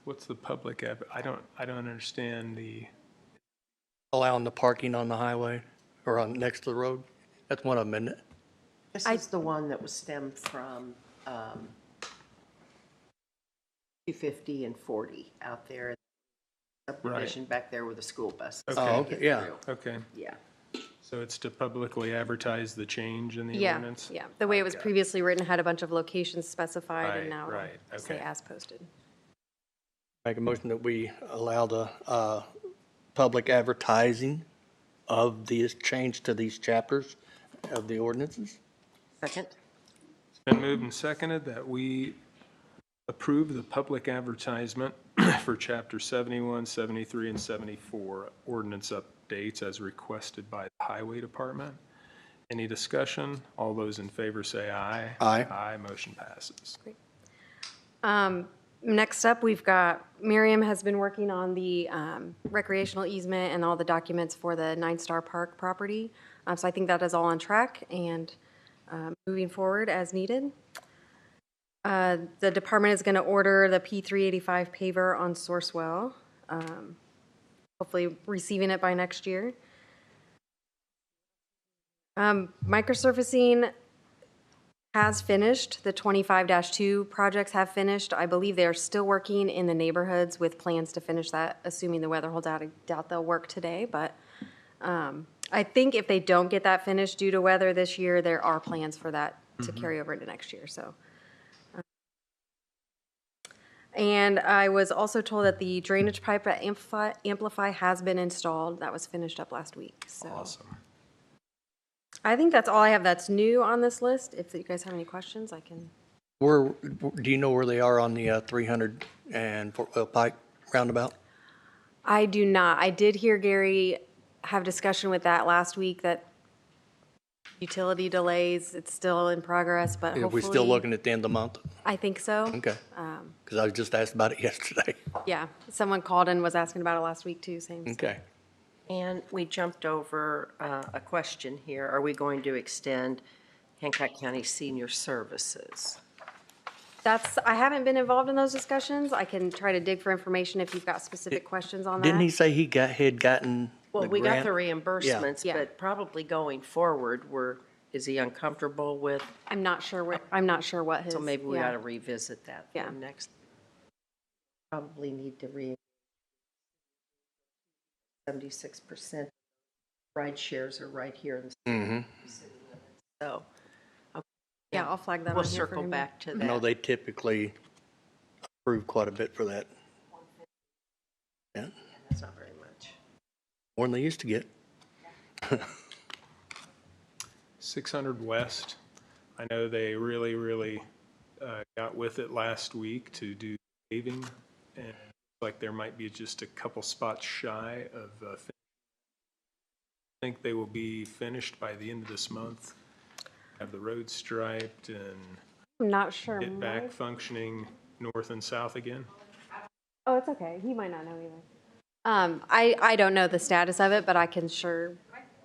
What's the public, I don't understand the, allow the parking on the highway or on, next to the road. That's one of them, isn't it? This is the one that was stemmed from 250 and 40 out there. Subdivision back there where the school bus. Okay. Oh, okay, yeah. okay. Yeah. So it's to publicly advertise the change in the Yeah, ordinance? yeah. The way it was previously written had a bunch of locations specified, Right, and now right, it'll say okay. as posted. Make a motion that we allow the public advertising of these change to these chapters of the ordinances. Second. It's been moved and seconded that we approve the public advertisement for Chapter 71, 73, and 74 ordinance updates as requested by the Highway Department. Any discussion? All those in favor say aye. Aye. Aye, motion passes. Next up, we've got, Miriam has been working on the recreational easement and all the documents for the Nine Star Park property. So I think that is all on track and moving forward as needed. The department is going to order the P385 paver on Sourcewell, hopefully receiving it by next year. Microsurfacing has finished. The 25-2 projects have finished. I believe they are still working in the neighborhoods with plans to finish that, assuming the weather holds out. I doubt they'll work today, but I think if they don't get that finished due to weather this year, there are plans for that to carry over into next year. So, and I was also told that the drainage pipe at Amplify has been installed. That was finished up last week. So. Awesome. I think that's all I have that's new on this list. If you guys have any questions, I can. Do you know where they are on the 300 and Fort Wayne Pike roundabout? I do not. I did hear Gary have discussion with that last week, that utility delays, it's still in progress, but Are hopefully. we still looking at the end of the month? I think so. Okay. Because I was just asked about it yesterday. Yeah, someone called and was asking about it last week too, same. Okay. And we jumped over a question here. Are we going to extend Hancock County Senior Services? I haven't been involved in those discussions. I can try to dig for information if you've got specific questions on that. Didn't he say he had gotten Well, the we got grant? the reimbursements, Yeah. but probably going forward, we're is he uncomfortable with? I'm not sure what his. So maybe we yeah. ought to revisit that for Yeah. next. Probably need to 76% ride shares are right here in the city limits. So Yeah, I'll flag that we'll on here for circle him. back to I know that. they typically approve quite a bit for that. Yeah, That's not very much. more than they used to get. 600 West, I know they really got with it last week to do paving, and it looks like there might be just a couple spots shy of I think they will be finished by the end of this month. Have the road striped and I'm not sure. get back Mike- functioning north and south again. Oh, it's okay. He might not know either. I don't know the status of it, but I can sure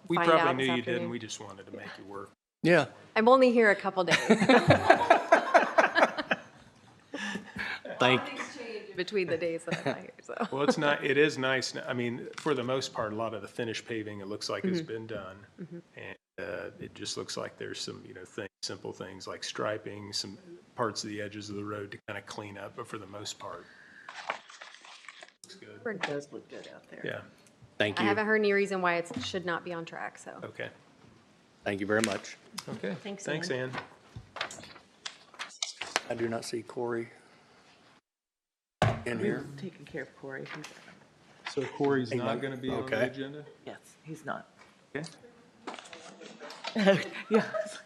We find probably out knew this you afternoon. didn't, we just wanted to make it work. Yeah. I'm only here a couple days. Thank, Between the days that I'm not here, so. Well, it is nice, I mean, for the most part, a lot of the finished paving, it looks like has been done. And it just looks like there's some, simple things like striping, some parts of the edges of the road to kind of clean up, but for the most part, looks good. It does look good out there. Yeah, thank I you. haven't heard any reason why it should not be on track, so. okay. Thank you very much. Okay, Thanks, thanks, Ann. Ann. I do not see Corey in here. Taking care of Corey. So Corey's Hey, not Mike. going to be on the Okay. agenda? Yes, he's not. Okay. Yeah,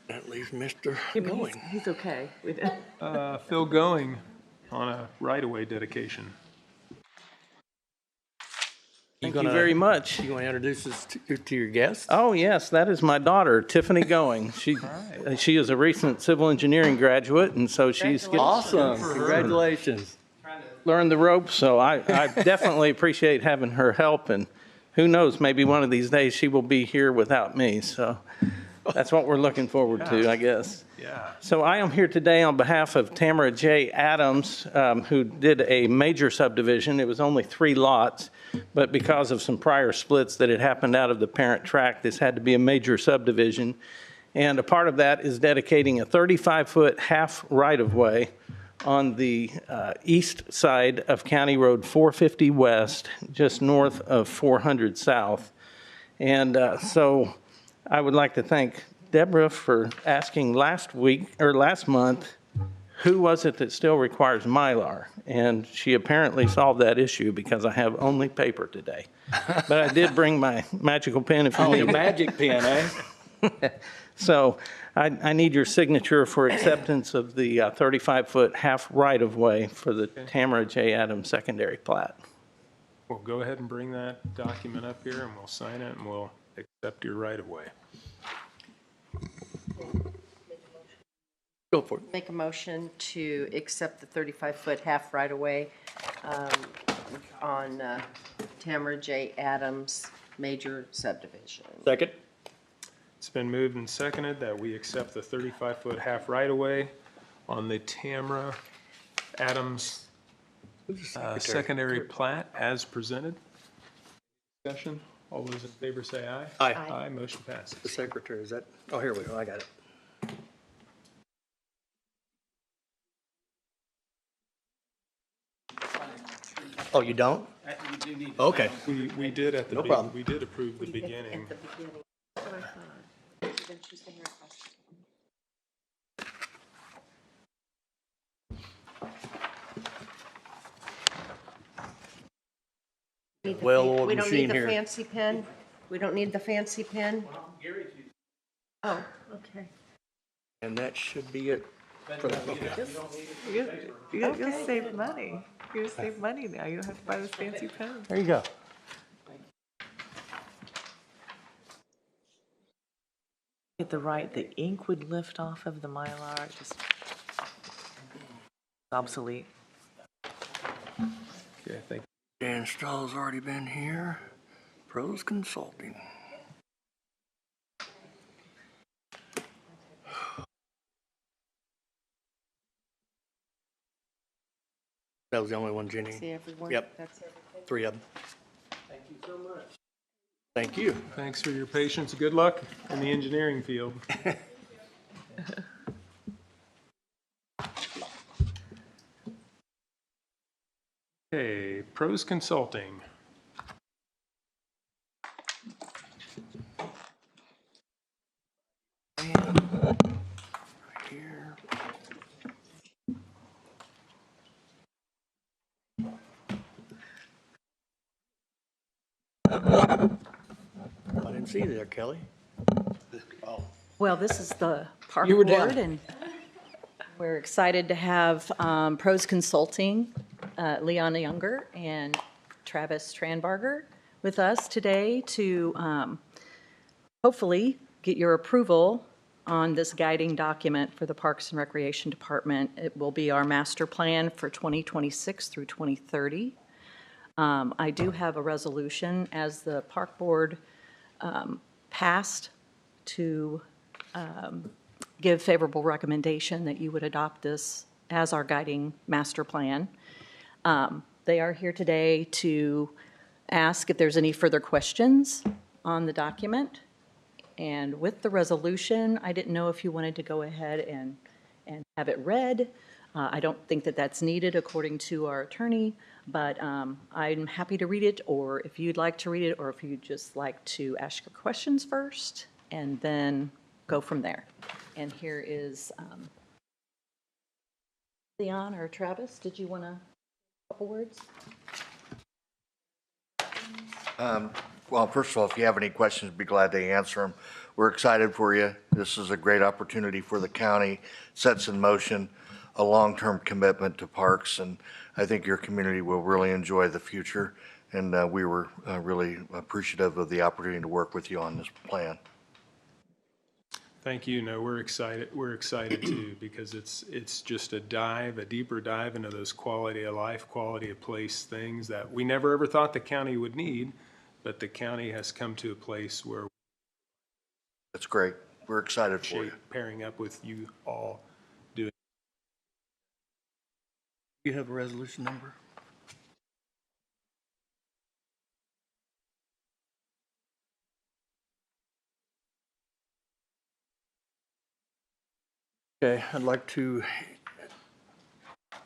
That leaves Mr. he's, Going. he's okay with it. Phil Going on a right-of-way dedication. Thank you very much. You want to introduce us to your guests? Oh, yes, that is my daughter, Tiffany Going. She is a recent civil engineering graduate, and so she's getting Awesome. Congratulations. learned the ropes, so I definitely appreciate having her help, and who knows, maybe one of these days she will be here without me, so that's what we're looking forward to, I guess. Yeah. So I am here today on behalf of Tamara J. Adams, who did a major subdivision. It was only 3 lots, but because of some prior splits that had happened out of the parent tract, this had to be a major subdivision. And a part of that is dedicating a 35-foot half right-of-way on the east side of County Road 450 West, just north of 400 South. And so I would like to thank Deborah for asking last month, who was it that still requires Mylar? And she apparently solved that issue because I have only paper today. But I did bring my magical pen if you Oh, need the it. magic pen, eh? So I need your signature for acceptance of the 35-foot half right-of-way for the Tamara J. Adams secondary plat. Well, go ahead and bring that document up here, and we'll sign it, and we'll accept your right-of-way. Go for it. Make a motion to accept the 35-foot half right-of-way on Tamara J. Adams major subdivision. Second? It's been moved and seconded that we accept the 35-foot half right-of-way on the Tamara Adams secondary plat as presented. Discussion? All those in favor say aye. Aye. Aye, motion passes. The secretary, is that, oh, here we go, I got it. Oh, you don't? Okay. We did at the, No problem. we did approve the beginning. At the beginning. Need the Well-oiled we don't machine need the here. fancy pen? We don't need the fancy pen? Oh, okay. And that should be it. for the- okay. You'll save money. You'll save money now. You don't have to buy this fancy pen. There you go. Get the right, the ink would lift off of the Mylar, just obsolete. Okay, thank Dan Stahl's already been here. Pros Consulting. That was the only one, Jenny. See everyone? Yep. That's everything. 3 of them. Thank you. Thanks for your patience. Good luck in the engineering field. Okay, Pros Consulting. Here. I didn't see you there, Kelly. Well, this is the park You were board, down. and we're excited to have Pros Consulting, Leona Younger and Travis Tranbarger with us today to hopefully get your approval on this guiding document for the Parks and Recreation Department. It will be our master plan for 2026 through 2030. I do have a resolution as the park board passed to give favorable recommendation that you would adopt this as our guiding master plan. They are here today to ask if there's any further questions on the document. And with the resolution, I didn't know if you wanted to go ahead and have it read. I don't think that that's needed according to our attorney, but I'm happy to read it, or if you'd like to read it, or if you'd just like to ask your questions first and then go from there. And here is Leon or Travis, did you want to, a couple words? Well, first of all, if you have any questions, be glad to answer them. We're excited for you. This is a great opportunity for the county, sets in motion a long-term commitment to parks, and I think your community will really enjoy the future. And we were really appreciative of the opportunity to work with you on this plan. Thank you. No, we're excited. We're excited too, because it's just a deeper dive into those quality of life, quality of place things that we never ever thought the county would need, but the county has come to a place where That's great. We're excited for you. pairing up with you all doing. You have a resolution number? Okay, I'd like to,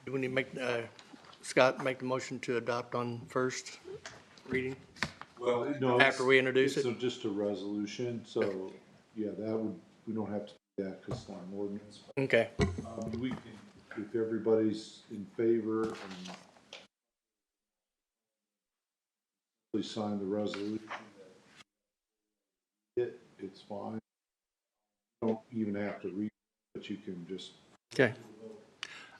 do we need to make, Scott, make the motion to adopt on first reading? Well, no. After we introduce it? So just a resolution, so, yeah, that would, we don't have to do that because it's not an ordinance. Okay. We can, if everybody's in favor and please sign the resolution. It's fine. You don't even have to read it, but you can just. Okay.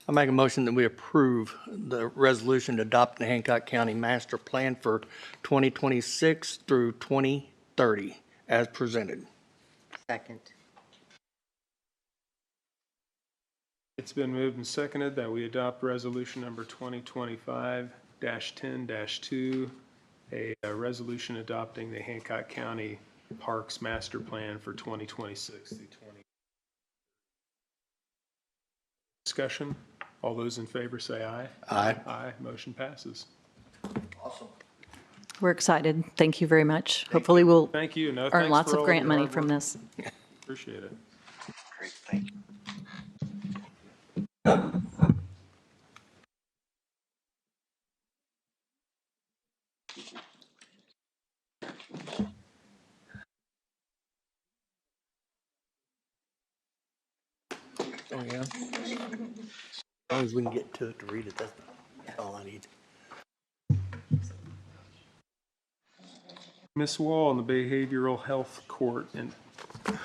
I make a motion that we approve the resolution to adopt the Hancock County Master Plan for 2026 through 2030 as presented. Second. It's been moved and seconded that we adopt resolution number 2025-10-2, a resolution adopting the Hancock County Parks Master Plan for 2026 through 20. Discussion. All those in favor say aye. Aye. Aye. Motion passes. Awesome. We're excited. Thank you very much. Hopefully we'll Thank you. No, earn thanks lots for of all grant your money hard from work. this. Appreciate it. Great, thank you. Oh, yeah. As long as we can get to it to read it, that's all I need. Ms. Wall in the Behavioral Health Court. And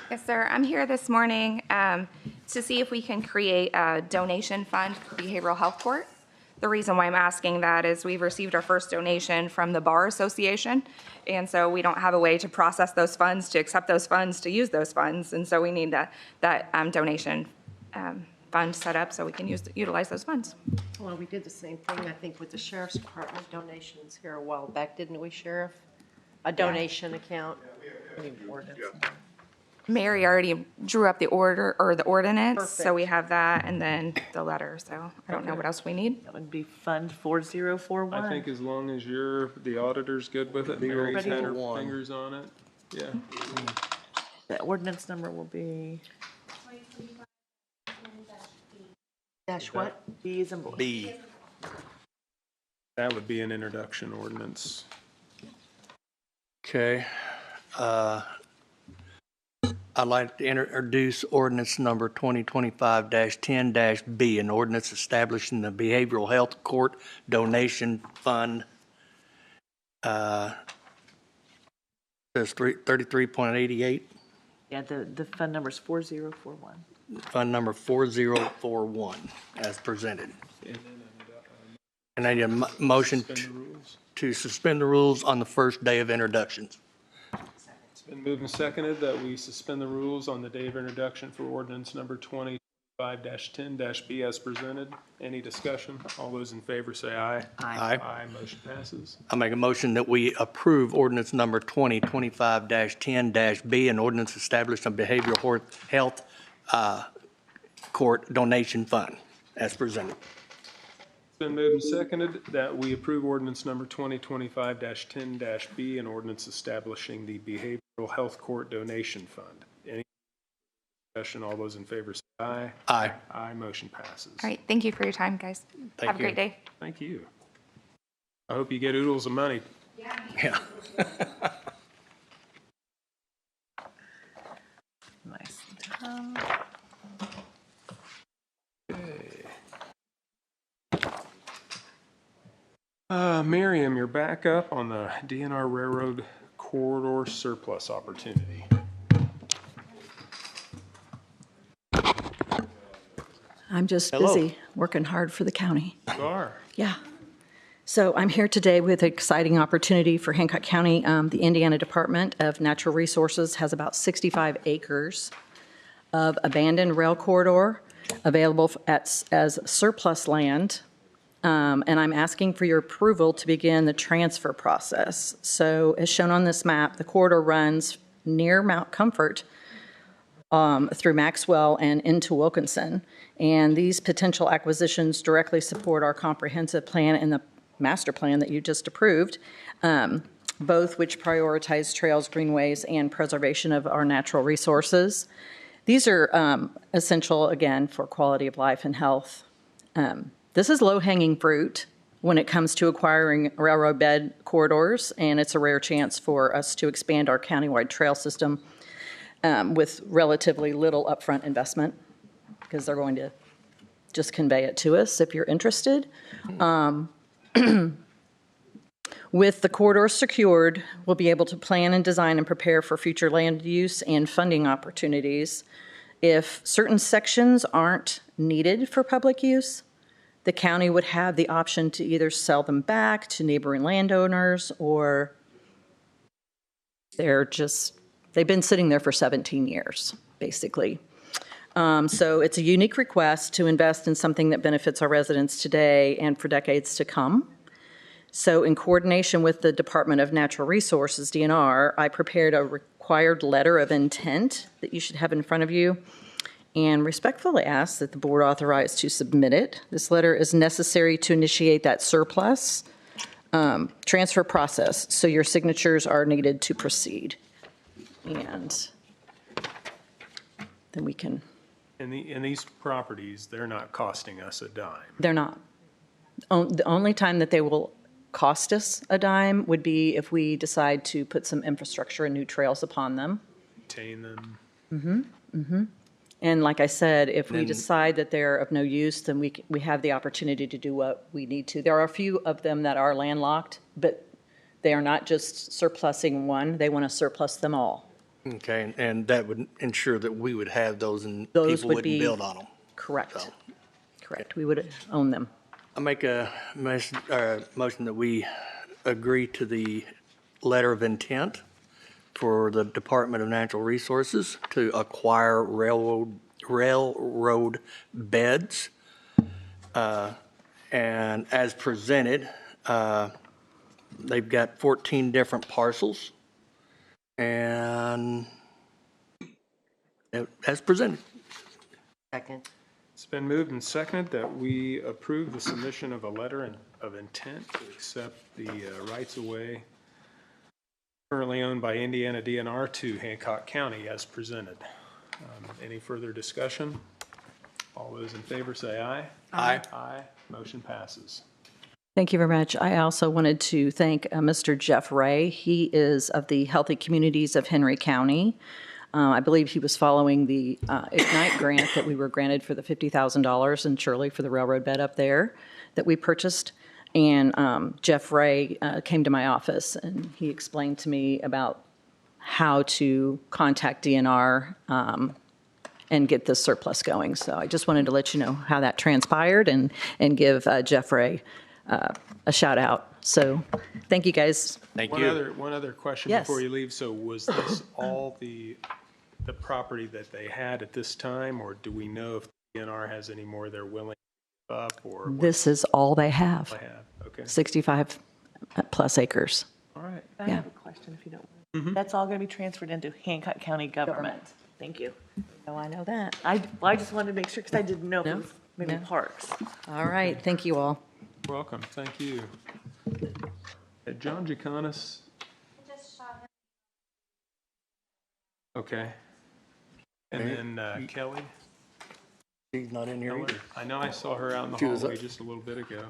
Yes, sir. I'm here this morning to see if we can create a donation fund for Behavioral Health Court. The reason why I'm asking that is we've received our first donation from the Bar Association, and so we don't have a way to process those funds, to accept those funds, to use those funds, and so we need that donation fund set up so we can utilize those funds. Well, we did the same thing, I think, with the Sheriff's Department donations here a while back, didn't we, Sheriff? A donation account. Mary already drew up the order or the ordinance, so Perfect. we have that and then the letter, so I don't know what else we need. That would be Fund 4041. I think as long as the auditor's good with it, Mary's Ready had to- her fingers on it. Yeah. The ordinance number will be Dash what? B as in boy. B. That would be an introduction ordinance. Okay. I'd like to introduce ordinance number 2025-10-B, an ordinance establishing the Behavioral Health Court Donation Fund. Says 33.88, Yeah, the fund number is 4041. fund number 4041, as presented. And I need a motion to suspend the rules on the first day of introductions. It's been moved and seconded that we suspend the rules on the day of introduction for ordinance number 25-10-B as presented. Any discussion? All those in favor say aye. Aye. Aye, motion passes. I make a motion that we approve ordinance number 2025-10-B, an ordinance establishing a behavioral health court donation fund, as presented. It's been moved and seconded that we approve ordinance number 2025-10-B, an ordinance establishing the Behavioral Health Court Donation Fund. Any discussion? All those in favor say aye. Aye. Aye, motion passes. All right, thank you for your time, guys. Thank Have a great you. day. Thank you. I hope you get oodles of money. Yeah. Nice. Miriam, you're back up on the DNR Railroad Corridor surplus opportunity. I'm just Hello. busy, working hard for the county. You are. Yeah. So I'm here today with an exciting opportunity for Hancock County. The Indiana Department of Natural Resources has about 65 acres of abandoned rail corridor available as surplus land. And I'm asking for your approval to begin the transfer process. So as shown on this map, the corridor runs near Mount Comfort through Maxwell and into Wilkinson. And these potential acquisitions directly support our comprehensive plan and the master plan that you just approved, both which prioritize trails, greenways, and preservation of our natural resources. These are essential, again, for quality of life and health. This is low-hanging fruit when it comes to acquiring railroad bed corridors, and it's a rare chance for us to expand our countywide trail system with relatively little upfront investment, because they're going to just convey it to us if you're interested. With the corridor secured, we'll be able to plan and design and prepare for future land use and funding opportunities. If certain sections aren't needed for public use, the county would have the option to either sell them back to neighboring landowners, or they've been sitting there for 17 years, basically. So it's a unique request to invest in something that benefits our residents today and for decades to come. So in coordination with the Department of Natural Resources, DNR, I prepared a required letter of intent that you should have in front of you, and respectfully ask that the board authorize to submit it. This letter is necessary to initiate that surplus transfer process, so your signatures are needed to proceed. And then we can... And these properties, they're not costing us a dime. They're not. The only time that they will cost us a dime would be if we decide to put some infrastructure and new trails upon them. Retain them. And like I said, if we decide that they're of no use, then we have the opportunity to do what we need to. There are a few of them that are landlocked, but they are not just surplusing one. They want to surplus them all. Okay, and that would ensure that we would have those and Those people would wouldn't be build on them. correct. So. Correct. We would own them. I make a motion that we agree to the letter of intent for the Department of Natural Resources to acquire railroad beds. And as presented, they've got 14 different parcels. And as presented. Second. It's been moved and seconded that we approve the submission of a letter of intent to accept the rights-of-way currently owned by Indiana DNR to Hancock County as presented. Any further discussion? All those in favor say aye. Aye. Aye. Motion passes. Thank you very much. I also wanted to thank Mr. Jeff Ray. He is of the Healthy Communities of Henry County. I believe he was following the Ignite grant that we were granted for the $50,000 in Shirley for the railroad bed up there that we purchased. And Jeff Ray came to my office and he explained to me about how to contact DNR and get this surplus going. So I just wanted to let you know how that transpired and give Jeff Ray a shout out. So thank you guys. Thank One other question Yes. before you leave. So was this all the property that they had at this time, or do we know if DNR has any more they're willing to give up, or what This is all they have, they have? Okay. 65 plus acres. All right. I Yeah. have a question if you don't mind. That's all going to be transferred into Hancock County government. Thank you. Oh, I know that. I just wanted to make sure because I didn't know if it No, was maybe no. parks. All right, thank you all. Welcome. Thank you. John Jaconis. Okay. And then Kelly. She's not in here either. I know I saw her out in the She was hallway up. just a little bit ago.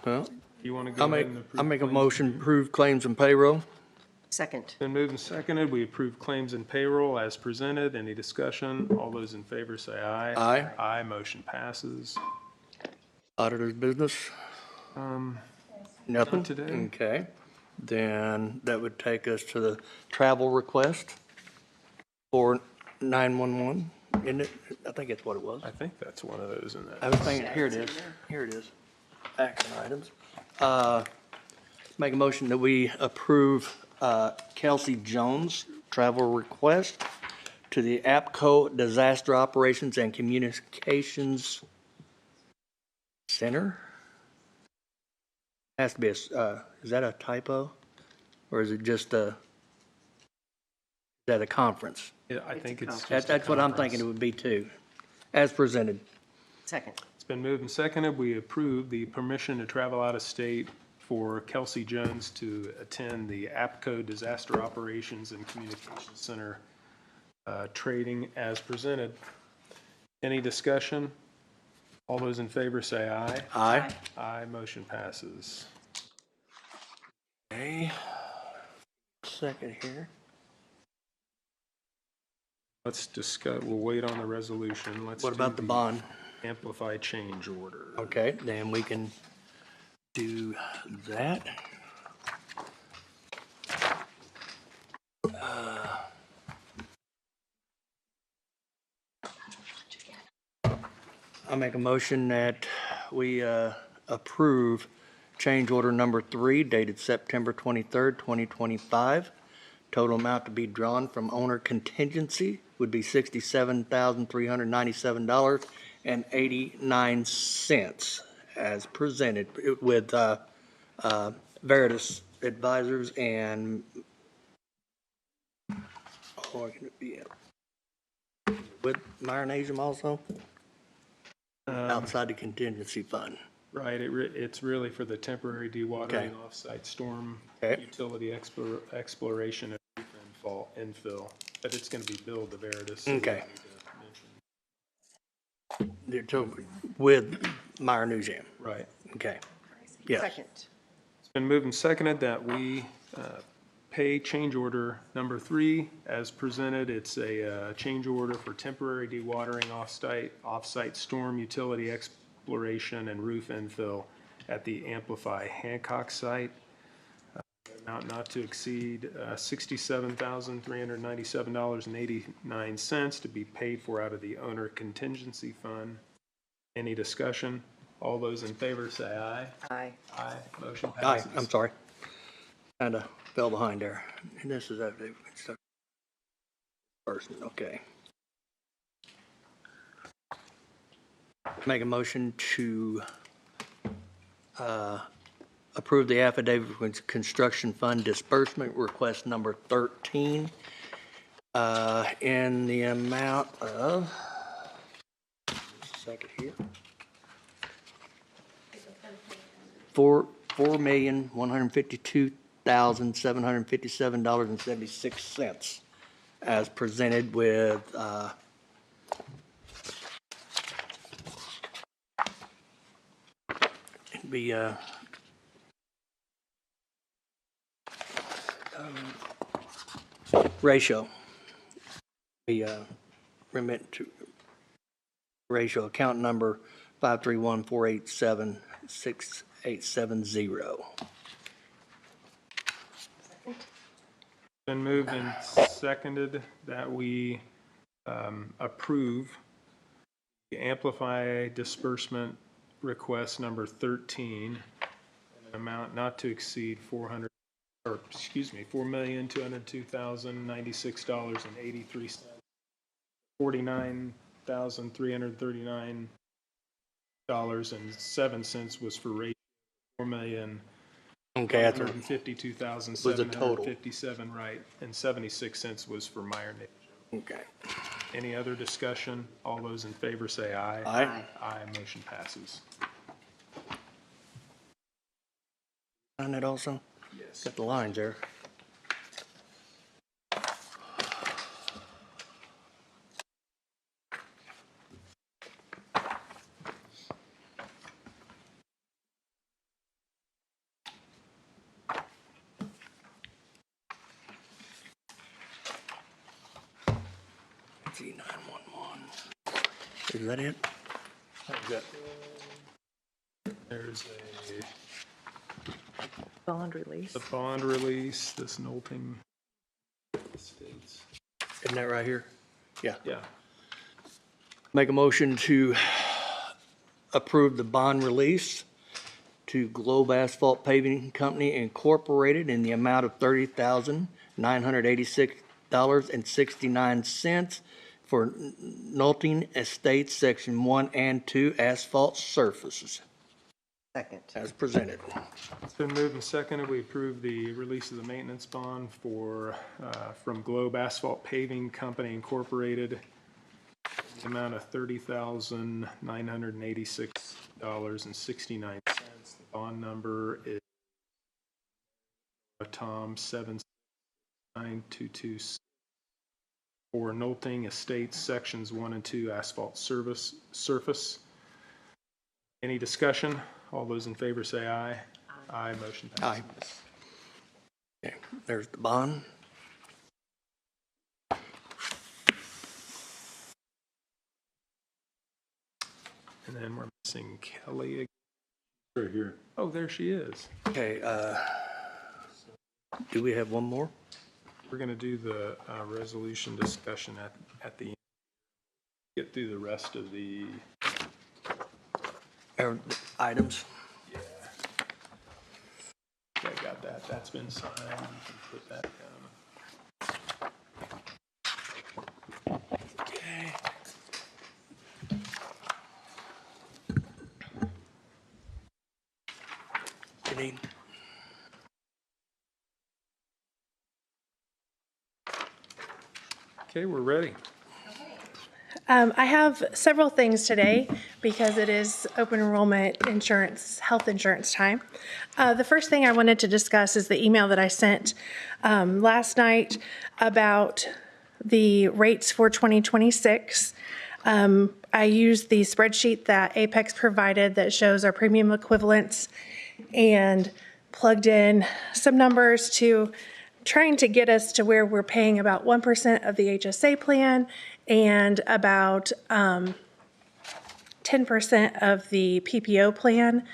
Well, You want to go ahead and approve? I make a claims? motion, to approve claims and payroll. Second. Been moved and seconded. We approve claims and payroll as presented. Any discussion? All those in favor say aye. Aye. Aye. Motion passes. Auditor's business, nothing? Not today. Okay. Then that would take us to the travel request for 911, isn't it? I think that's what it was. I think that's one of those in that. I was thinking, here it is. Here it is. Action items. Make a motion that we approve Kelsey Jones' travel request to the APCO Disaster Operations and Communications Center. Has to be is that a typo? Or is it just is that a conference? Yeah, I think it's just a That's what I'm conference. thinking it would be too, as presented. Second. It's been moved and seconded. We approve the permission to travel out of state for Kelsey Jones to attend the APCO Disaster Operations and Communications Center training as presented. Any discussion? All those in favor say aye. Aye. Aye. Motion passes. Okay. Second here. Let's discuss, we'll wait on the resolution. Let's What do about the bond? Amplify change order. Okay, then we can do that. I make a motion that we approve change order number 3 dated September 23rd, 2025. Total amount to be drawn from owner contingency would be $67,397.89 as presented with Veritas Advisors and with Myronasium also outside the contingency fund. Right, it's really for the temporary dewatering Okay. off-site storm Okay. utility exploration and infill, but it's going to be billed to Veritas. so we Okay. don't need to mention. They're with Myronasium. Right. Okay. Yes. Second. It's been moved and seconded that we pay change order number 3 as presented. It's a change order for temporary dewatering off-site storm utility exploration and roof infill at the Amplify Hancock site. Amount not to exceed $67,397.89 to be paid for out of the owner contingency fund. Any discussion? All those in favor say aye. Aye. Aye. Motion Aye, passes. I'm sorry. Kind of fell behind there. And this is that person, okay. Make a motion to approve the affidavit for construction fund disbursement request number 13 in the amount of, just a second here, $4,152,757.76 as presented with, it'd be, ratio. The remit to ratio account number 531-487-6870. Been moved and seconded that we approve the Amplify disbursement request number 13, an amount not to exceed $4,202,096.83. $49,339.07 was for rate. Okay, that's what $152,757, was the total. right, and 76 cents was for Meyer Nature. Okay. Any other discussion? All those in favor say aye. Aye. Aye, motion passes. On it also? Yes. Got the lines there. Is that it? There's Bond release. the bond release, this Knowlton Estates. Isn't that right here? Yeah. Yeah. Make a motion to approve the bond release to Globe Asphalt Paving Company Incorporated in the amount of $30,986.69 for Knowlton Estates Section 1 and 2 asphalt surfaces. Second. As presented. It's been moved and seconded. We approve the release of the maintenance bond for, from Globe Asphalt Paving Company Incorporated, in the amount of $30,986.69. The bond number is Tom 79226 for Knowlton Estates Sections 1 and 2 asphalt surface. Any discussion? All those in favor say aye. Aye, motion passes. Aye. Okay, there's the bond. And then we're missing Kelly again. Right here. Oh, there she is. Okay, do we have one more? We're going to do the resolution discussion at the end. Get through the rest of the Items? Yeah. Okay, got that. That's been signed. You can put that down. Okay. Janine? Okay, we're ready. I have several things today because it is open enrollment insurance, health insurance time. The first thing I wanted to discuss is the email that I sent last night about the rates for 2026. I used the spreadsheet that Apex provided that shows our premium equivalents and plugged in some numbers to trying to get us to where we're paying about 1% of the HSA plan and about 10% of the PPO plan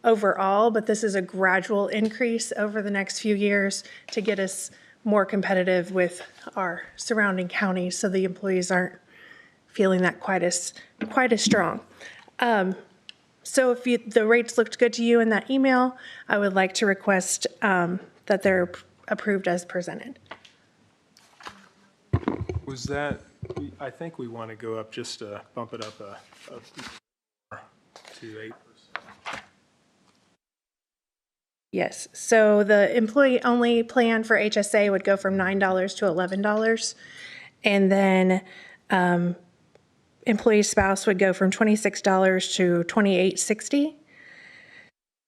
overall, but this is a gradual increase over the next few years to get us more competitive with our surrounding counties so the employees aren't feeling that quite as strong. So if the rates looked good to you in that email, I would like to request that they're approved as presented. Was that, I think we want to go up just to bump it up to 8%. Yes, so the employee-only plan for HSA would go from $9 to $11, And then employee spouse would go from $26 to $28.60.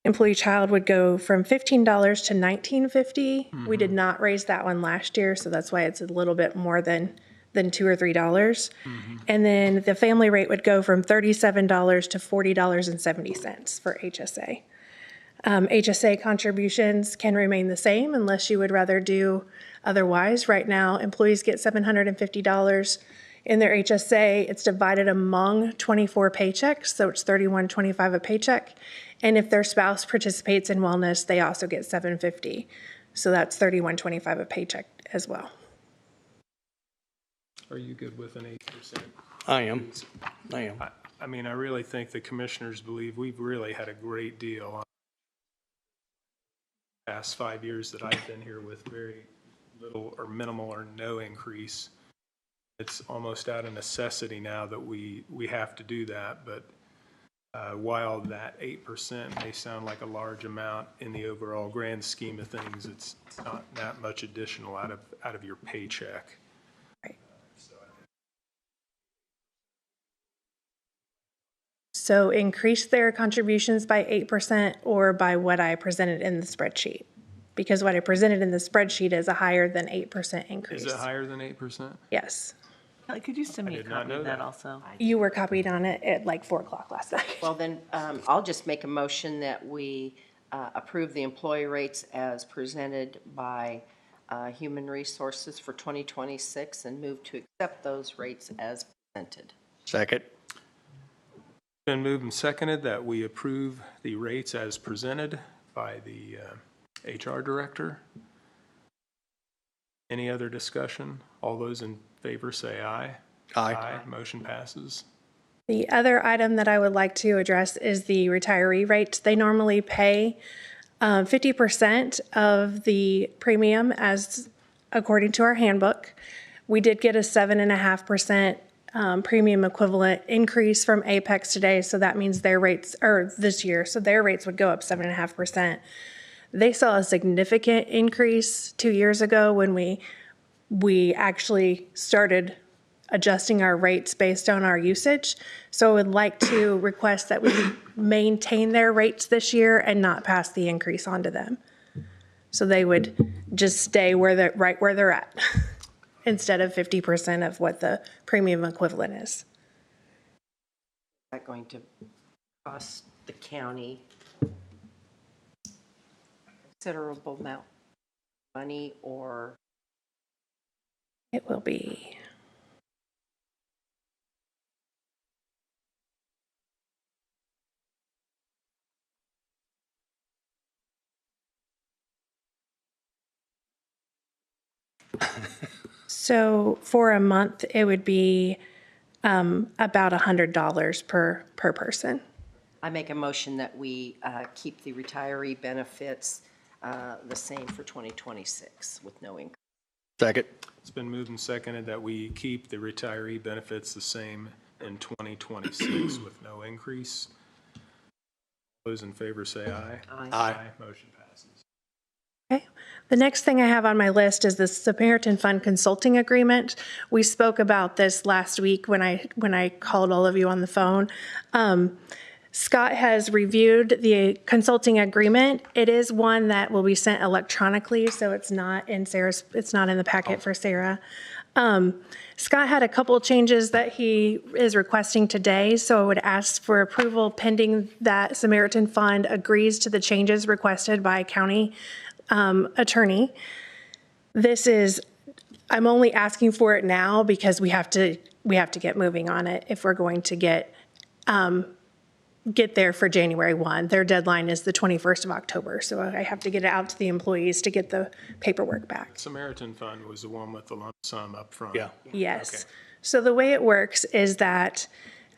Employee child would go from $15 to $19.50. We did not raise that one last year, so that's why it's a little bit more than $2 or $3. And then the family rate would go from $37 to $40.70 for HSA. HSA contributions can remain the same unless you would rather do otherwise. Right now, employees get $750 in their HSA. It's divided among 24 paychecks, so it's $31.25 a paycheck. And if their spouse participates in wellness, they also get $750. So that's $31.25 a paycheck as well. Are you good with an 8%? I am. I mean, I really think the commissioners believe we've really had a great deal on the past 5 years that I've been here with very little or minimal or no increase. It's almost out of necessity now that we have to do that, but while that 8% may sound like a large amount in the overall grand scheme of things, it's not that much additional out of your paycheck. So increase their contributions by 8% or by what I presented in the spreadsheet? Because what I presented in the spreadsheet is a higher than 8% increase. Is it higher than 8%? Yes. Kelly, could you send me a copy of that also? You were copied on it at like 4 o'clock last night. Well, then, I'll just make a motion that we approve the employee rates as presented by Human Resources for 2026 and move to accept those rates as presented. Second. Been moved and seconded that we approve the rates as presented by the HR director. Any other discussion? All those in favor say aye. Aye. Motion passes. The other item that I would like to address is the retiree rates. They normally pay 50% of the premium as according to our handbook. We did get a 7.5% premium equivalent increase from Apex today, so that means their rates, or this year, so their rates would go up 7.5%. They saw a significant increase 2 years ago when we actually started adjusting our rates based on our usage. So I would like to request that we maintain their rates this year and not pass the increase on to them. So they would just stay right where they're at instead of 50% of what the premium equivalent is. Is that going to cost the county considerable amount of money, or? It will be. So for a month, it would be about $100 per person. I make a motion that we keep the retiree benefits the same for 2026 with no increase. Second. It's been moved and seconded that we keep the retiree benefits the same in 2026 with no increase. Those in favor say aye. Aye. Motion passes. Okay. The next thing I have on my list is the Samaritan Fund Consulting Agreement. We spoke about this last week when I called all of you on the phone. Scott has reviewed the consulting agreement. It is one that will be sent electronically, so it's not in the packet for Sarah. Scott had a couple changes that he is requesting today, so I would ask for approval pending that Samaritan Fund agrees to the changes requested by county attorney. I'm only asking for it now because we have to get moving on it if we're going to get there for January 1. Their deadline is the 21st of October, so I have to get it out to the employees to get the paperwork back. Samaritan Fund was the one with the lump sum up front. Yeah. Yes. Okay. So the way it works is that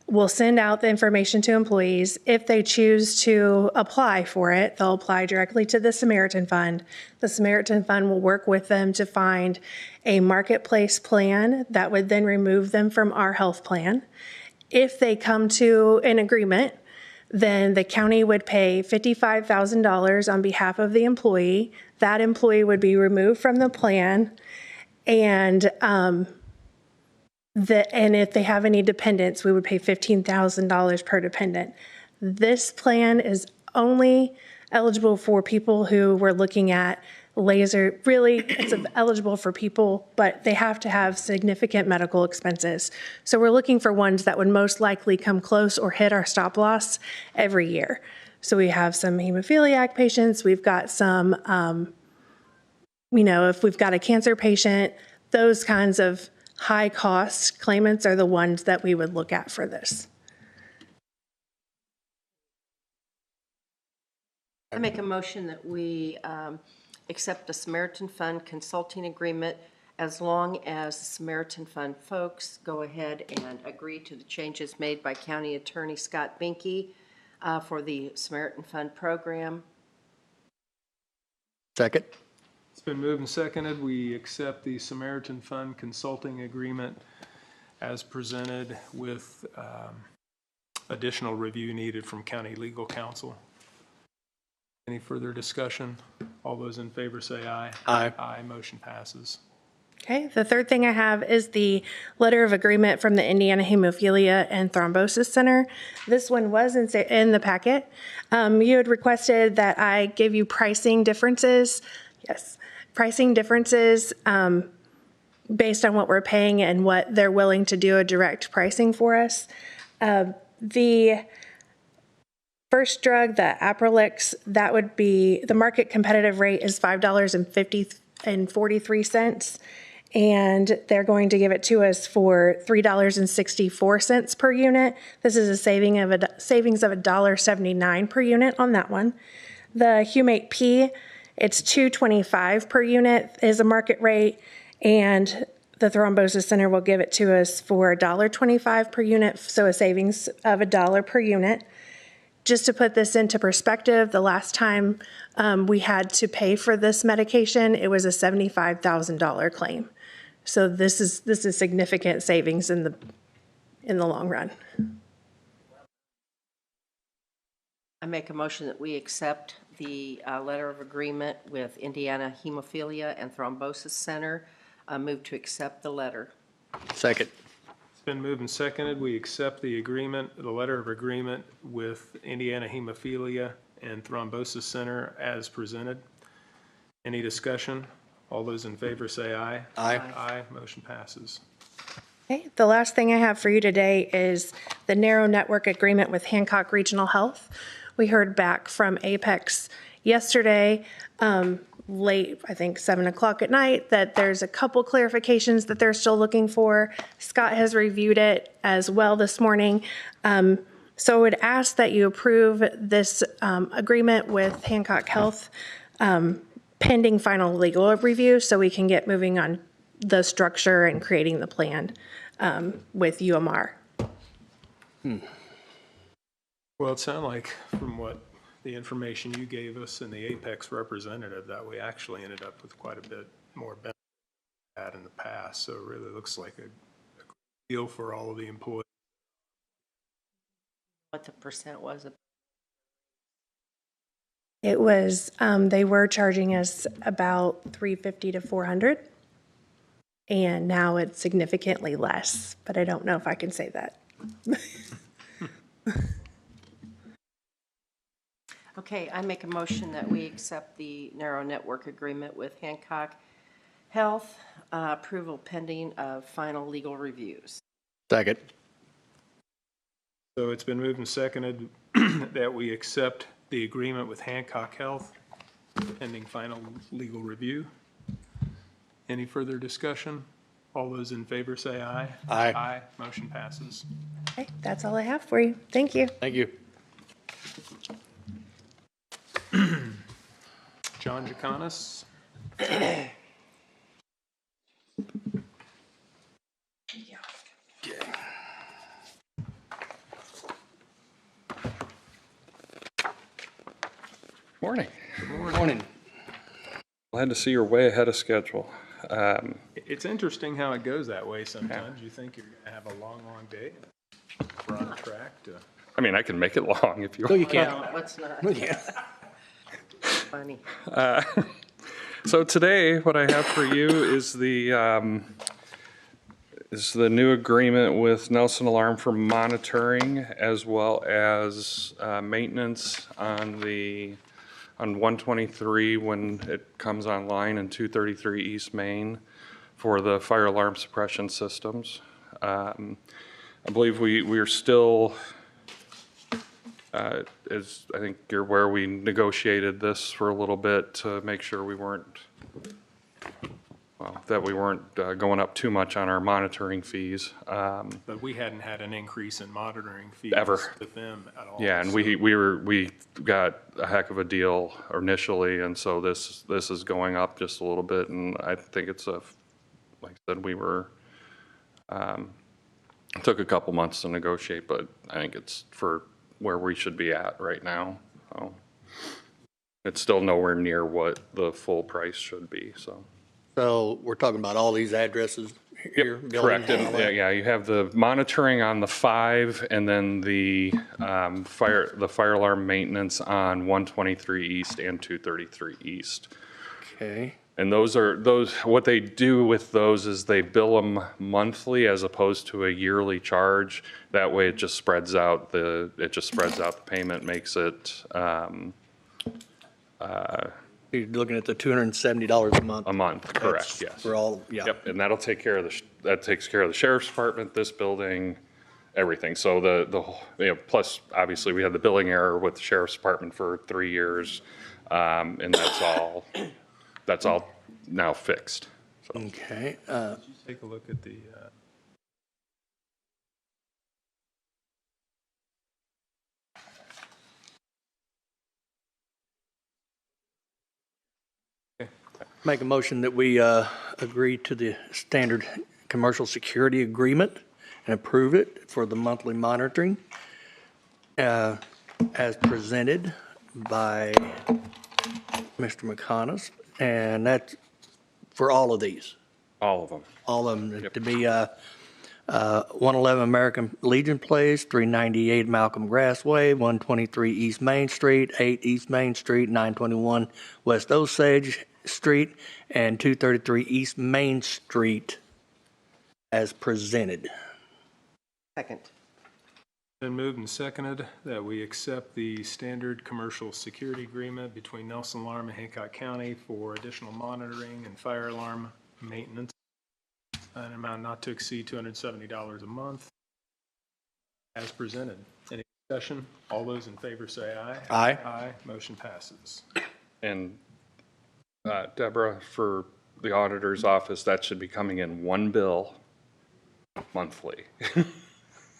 we'll send out the information to employees. If they choose to apply for it, they'll apply directly to the Samaritan Fund. The Samaritan Fund will work with them to find a marketplace plan that would then remove them from our health plan. If they come to an agreement, then the county would pay $55,000 on behalf of the employee. That employee would be removed from the plan, and and if they have any dependents, we would pay $15,000 per dependent. This plan is only eligible for people who were looking at laser. Really, it's eligible for people, but they have to have significant medical expenses. So we're looking for ones that would most likely come close or hit our stop loss every year. So we have some hemophiliac patients. We've got some, if we've got a cancer patient, those kinds of high cost claimants are the ones that we would look at for this. I make a motion that we accept the Samaritan Fund consulting agreement as long as the Samaritan Fund folks go ahead and agree to the changes made by County Attorney Scott Binky for the Samaritan Fund program. Second. It's been moved and seconded. We accept the Samaritan Fund consulting agreement as presented with additional review needed from county legal counsel. Any further discussion? All those in favor say aye. Aye. Aye. Motion passes. Okay, the third thing I have is the letter of agreement from the Indiana Hemophilia and Thrombosis Center. This one was in the packet. You had requested that I give you pricing differences. Yes, pricing differences based on what we're paying and what they're willing to do a direct pricing for us. The first drug, the Aprolix, that would be, the market competitive rate is $5.43. And they're going to give it to us for $3.64 per unit. This is a savings of $1.79 per unit on that one. The Humate P, it's $2.25 per unit is a market rate, and the Thrombosis Center will give it to us for $1.25 per unit, so a savings of $1 per unit. Just to put this into perspective, the last time we had to pay for this medication, it was a $75,000 claim. So this is significant savings in the long run. I make a motion that we accept the letter of agreement with Indiana Hemophilia and Thrombosis Center. Move to accept the letter. Second. It's been moved and seconded. We accept the agreement, the letter of agreement with Indiana Hemophilia and Thrombosis Center as presented. Any discussion? All those in favor say aye. Aye. Aye. Motion passes. Okay, the last thing I have for you today is the narrow network agreement with Hancock Regional Health. We heard back from Apex yesterday, late, I think 7 o'clock at night, that there's a couple clarifications that they're still looking for. Scott has reviewed it as well this morning. So I would ask that you approve this agreement with Hancock Health pending final legal review so we can get moving on the structure and creating the plan with UMR. Well, it sounded like from what the information you gave us and the Apex representative that we actually ended up with quite a bit more benefit than we had in the past. So it really looks like a deal for all of the employees. What the percent was? It was, they were charging us about $350 to $400, and now it's significantly less, but I don't know if I can say that. Okay, I make a motion that we accept the narrow network agreement with Hancock Health, approval pending of final legal reviews. Second. So it's been moved and seconded that we accept the agreement with Hancock Health pending final legal review. Any further discussion? All those in favor say aye. Aye. Aye. Motion passes. Okay, that's all I have for you. Thank you. Thank you. John Jaconis. Morning. Morning. Glad to see you're way ahead of schedule. It's interesting how it goes that way sometimes. You think you're going to have a long, long day. We're on track to... I mean, I can make it long if you No, want. you can't. No, let's not. Yeah. Funny. So today, what I have for you is the is the new agreement with Nelson Alarm for monitoring as well as maintenance on 123 when it comes online and 233 East Main for the fire alarm suppression systems. I believe we are still, as I think you're aware, we negotiated this for a little bit to make sure we weren't, that we weren't going up too much on our monitoring fees. But we hadn't had an increase in monitoring fees Ever. with them at all. Yeah, and so- we got a heck of a deal initially, and so this is going up just a little bit, and I think it's like I said, we were, it took a couple months to negotiate, but I think it's for where we should be at right now. So it's still nowhere near what the full price should be, so. So we're talking about all these addresses here? buildings Correct. and all that? Yeah, you have the monitoring on the 5 and then the fire alarm maintenance on 123 East and 233 East. Okay. And those what they do with those is they bill them monthly as opposed to a yearly charge. That way it just spreads out the payment, makes it You're looking at the $270 a month. a month, correct, That's yes. For all, yeah. Yep, and that'll take care of that takes care of the sheriff's department, this building, everything. So plus obviously we had the billing error with the sheriff's department for 3 years. And that's all now fixed. So. Okay. Take a look at the, Make a motion that we agree to the standard commercial security agreement and approve it for the monthly monitoring as presented by Mr. McConis, and that's for all of these. All of them. All of them, to be 111 American Legion Place, 398 Malcolm Grass Way, 123 East Main Street, 8 East Main Street, 921 West Osage Street, and 233 East Main Street as presented. Second. been moved and seconded that we accept the standard commercial security agreement between Nelson Alarm and Hancock County for additional monitoring and fire alarm maintenance, an amount not to exceed $270 a month, as presented. Any discussion? All those in favor say aye. Aye. Aye. Motion passes. And Deborah, for the auditor's office, that should be coming in one bill monthly.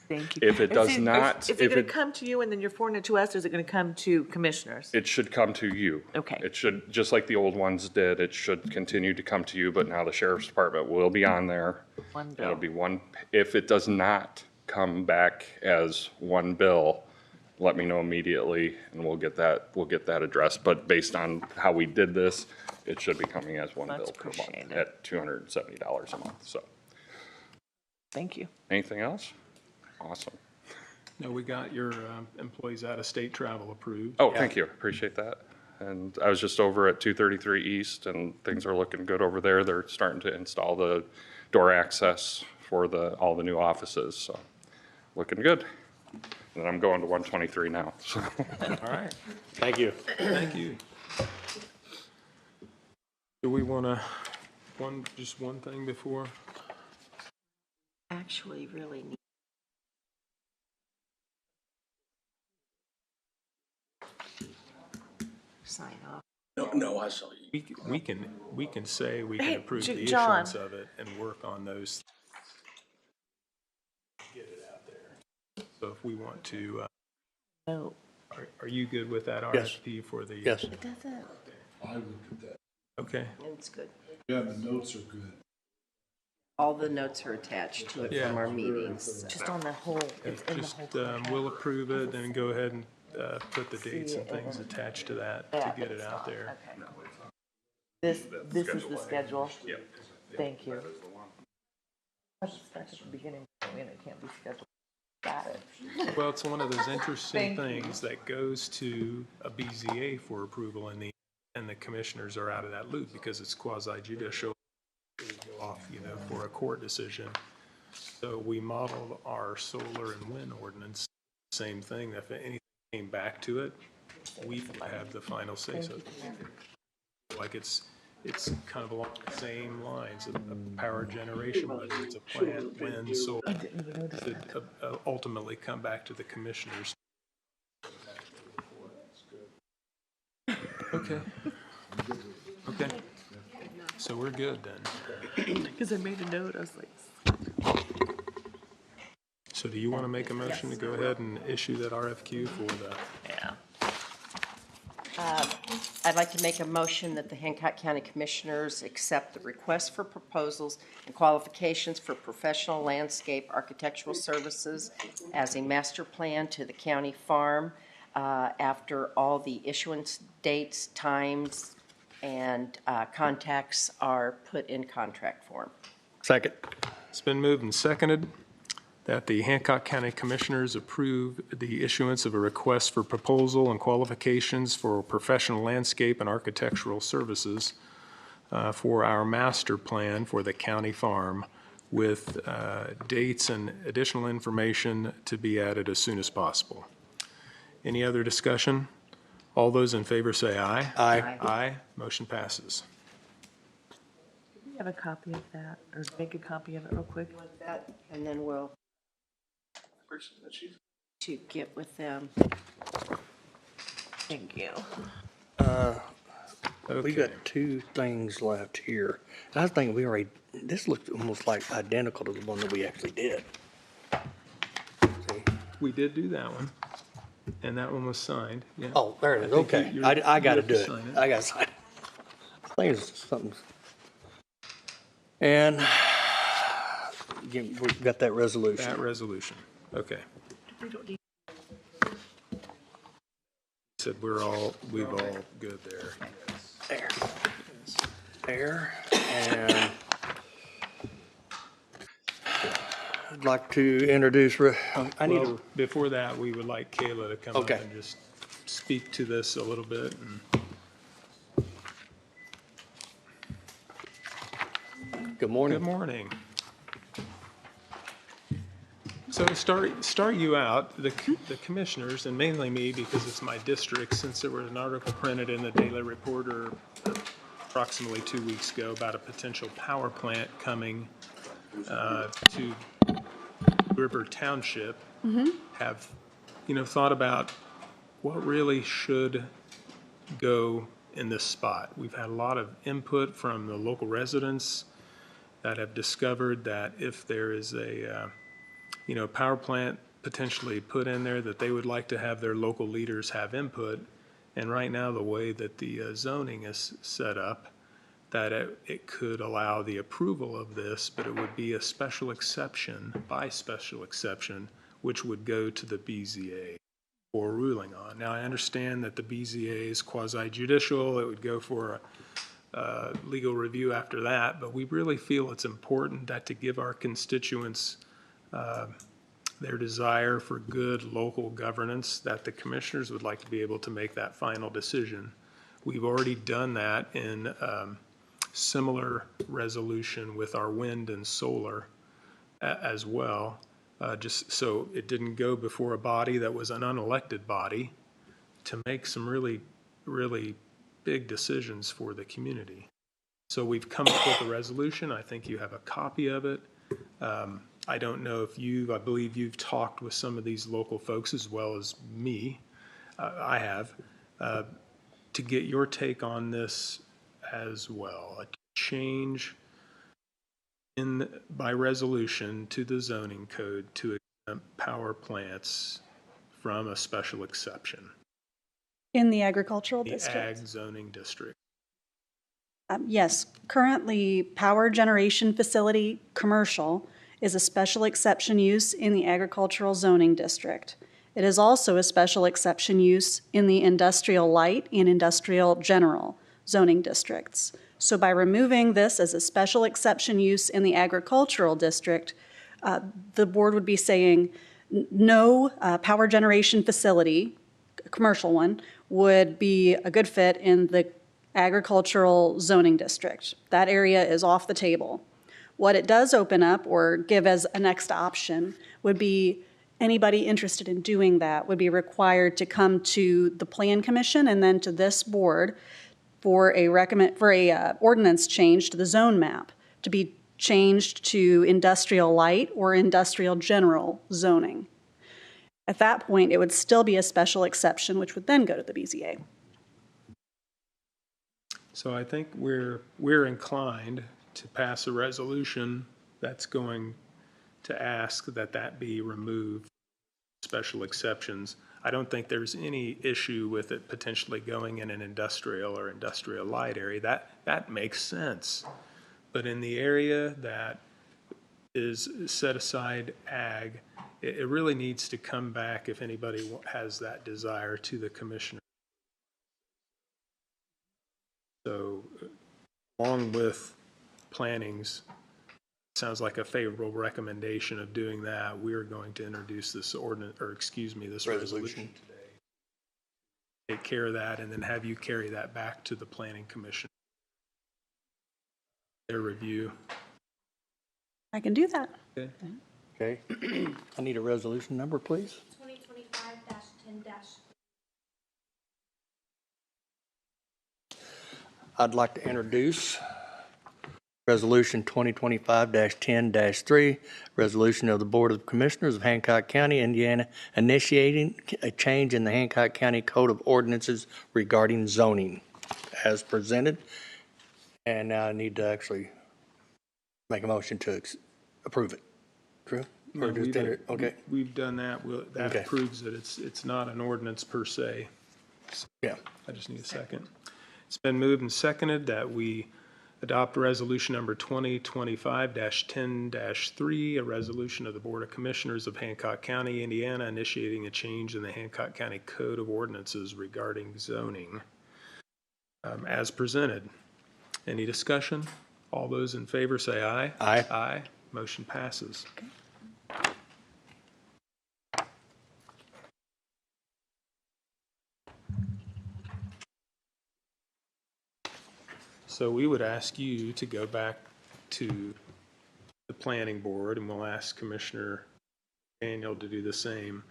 Thank you. If it does not, Is it going to come to you and then you're forwarding it to us, or is it going to come to commissioners? it should come to you. Okay. It should, just like the old ones did, it should continue to come to you, but now the sheriff's department will be on there. One It'll bill. be one, if it does not come back as one bill, let me know immediately and we'll get that addressed. But based on how we did this, it should be coming as one That's bill per month appreciated. at $270 a month, so. Thank you. Anything else? Awesome. No, we got your employees out-of-state travel approved. Oh, thank you, appreciate that. And I was just over at 233 East and things are looking good over there. They're starting to install the door access for all the new offices, so looking good. And then I'm going to 123 now, so. All right. Thank you. Thank you. Do we want to, just one thing before? Actually really need. Sign off. No, I saw you. We can say we can Hey, approve the John. issuance of it and work on those. Get it out there. So if we want to, No. are you good with that Yes. RFP for the? Yes. It doesn't. I looked at that. Okay. It's good. Yeah, the notes are good. All the notes are attached to it Yeah. from our meetings. Just on the whole, it's in the Just, whole. we'll approve it and go ahead and put the dates and things attached to that to get it out there. Okay. This is the schedule? Yep. Thank you. I should start at the beginning, I mean, it can't be scheduled. Got it. Well, it's one of those interesting Thank you. things that goes to a BZA for approval and the commissioners are out of that loop because it's quasi judicial off, for a court decision. So we modeled our solar and wind ordinance, same thing. If anything came back to it, we have the final say. So like it's kind of along the same lines of power generation, whether it's a plant, wind, solar, could ultimately come back to the commissioners. Okay. Okay. So we're good then. Because I made a note, I was like. So do you want to make a motion to go ahead and issue that RFQ for the? Yeah. I'd like to make a motion that the Hancock County Commissioners accept the request for proposals and qualifications for professional landscape architectural services as a master plan to the county farm after all the issuance dates, times, and contacts are put in contract form. Second. It's been moved and seconded that the Hancock County Commissioners approve the issuance of a request for proposal and qualifications for professional landscape and architectural services for our master plan for the county farm with dates and additional information to be added as soon as possible. Any other discussion? All those in favor say aye. Aye. Aye. Motion passes. Do we have a copy of that, or make a copy of it real quick? That, and then we'll to get with them. Thank you. We got two things left here. And I think we already, this looks almost like identical to the one that we actually did. See? We did do that one, and that one was signed. Yeah. Oh, there it is, I think okay. you're- I gotta you do have it. to sign I gotta sign it. I think it's something. And we've got that resolution. That resolution, okay. Said we've all good there. There. There, and I'd like to introduce, I need Well, to, before that, we would like Kayla to come up Okay. and just speak to this a little bit. And good morning. good morning. So to start you out, the commissioners, and mainly me because it's my district, since there was an article printed in the Daily Reporter approximately 2 weeks ago about a potential power plant coming to River Township, have, thought about what really should go in this spot. We've had a lot of input from the local residents that have discovered that if there is a power plant potentially put in there, that they would like to have their local leaders have input. And right now, the way that the zoning is set up, that it could allow the approval of this, but it would be a special exception, by special exception, which would go to the BZA for ruling on. Now, I understand that the BZA is quasi-judicial. It would go for a legal review after that, but we really feel it's important that to give our constituents their desire for good local governance, that the commissioners would like to be able to make that final decision. We've already done that in similar resolution with our wind and solar as well, just so it didn't go before a body that was an unelected body to make some really, really big decisions for the community. So we've come up with a resolution. I think you have a copy of it. I don't know if I believe you've talked with some of these local folks as well as me. I have, to get your take on this as well. A change by resolution to the zoning code to exempt power plants from a special exception. In the agricultural The district? ag zoning district. Yes, currently, power generation facility, commercial, is a special exception use in the agricultural zoning district. It is also a special exception use in the industrial light and industrial general zoning districts. So by removing this as a special exception use in the agricultural district, the board would be saying no power generation facility, a commercial one, would be a good fit in the agricultural zoning district. That area is off the table. What it does open up or give as a next option would be anybody interested in doing that would be required to come to the Plan Commission and then to this board for a ordinance change to the zone map to be changed to industrial light or industrial general zoning. At that point, it would still be a special exception, which would then go to the BZA. So I think we're inclined to pass a resolution that's going to ask that that be removed, special exceptions. I don't think there's any issue with it potentially going in an industrial or industrial light area. That makes sense. But in the area that is set aside ag, it really needs to come back, if anybody has that desire, to the commissioner. So along with planning's, sounds like a favorable recommendation of doing that, we are going to introduce this ordinance, or excuse me, this resolution today. Take care of that and then have you carry that back to the Planning Commission. Their review. I can do that. Okay. Okay. I need a resolution number, please. 2025-10-. I'd like to introduce Resolution 2025-10-3, resolution of the Board of Commissioners of Hancock County, Indiana, initiating a change in the Hancock County Code of Ordinances regarding zoning as presented. And now I need to actually make a motion to approve it. True? Or just enter it? Okay. We've done that. That Okay. proves that it's not an ordinance per se. Yeah. I just need a second. It's been moved and seconded that we adopt resolution number 2025-10-3, a resolution of the Board of Commissioners of Hancock County, Indiana, initiating a change in the Hancock County Code of Ordinances regarding zoning as presented. Any discussion? All those in favor say aye. Aye. Aye. Motion passes. So we would ask you to go back to the planning board, and we'll ask Commissioner Daniel to do the same,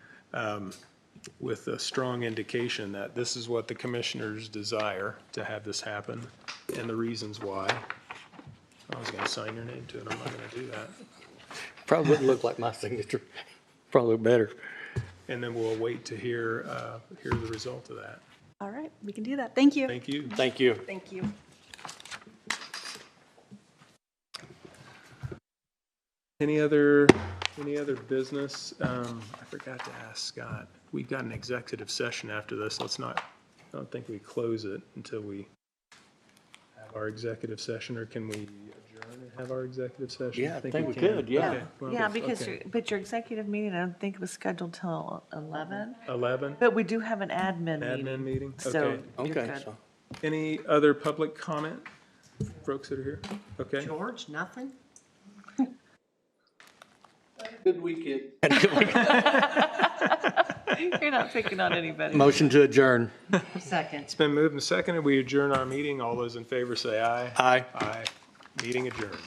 with a strong indication that this is what the commissioners desire to have this happen and the reasons why. I was going to sign your name to it. I'm not going to do that. Probably wouldn't look like my signature. Probably look better. And then we'll wait to hear the result of that. All right, we can do that. Thank you. Thank you. Thank you. Thank you. Any other business? I forgot to ask Scott. We've got an executive session after this. I don't think we close it until we have our executive session, or can we adjourn and have our executive session? Yeah, I think we can. could, yeah. Okay, well, Yeah, because, okay. but your executive meeting, I don't think it was scheduled till 11. 11? But we do have an admin meeting. Admin meeting? So Okay. you're Okay. good. So Any other public comment, folks that are here? Okay. George, nothing? Good weekend. You're not picking on anybody. motion to adjourn. Second. It's been moved and seconded. We adjourn our meeting. All those in favor say aye. Aye. Aye. Meeting adjourned.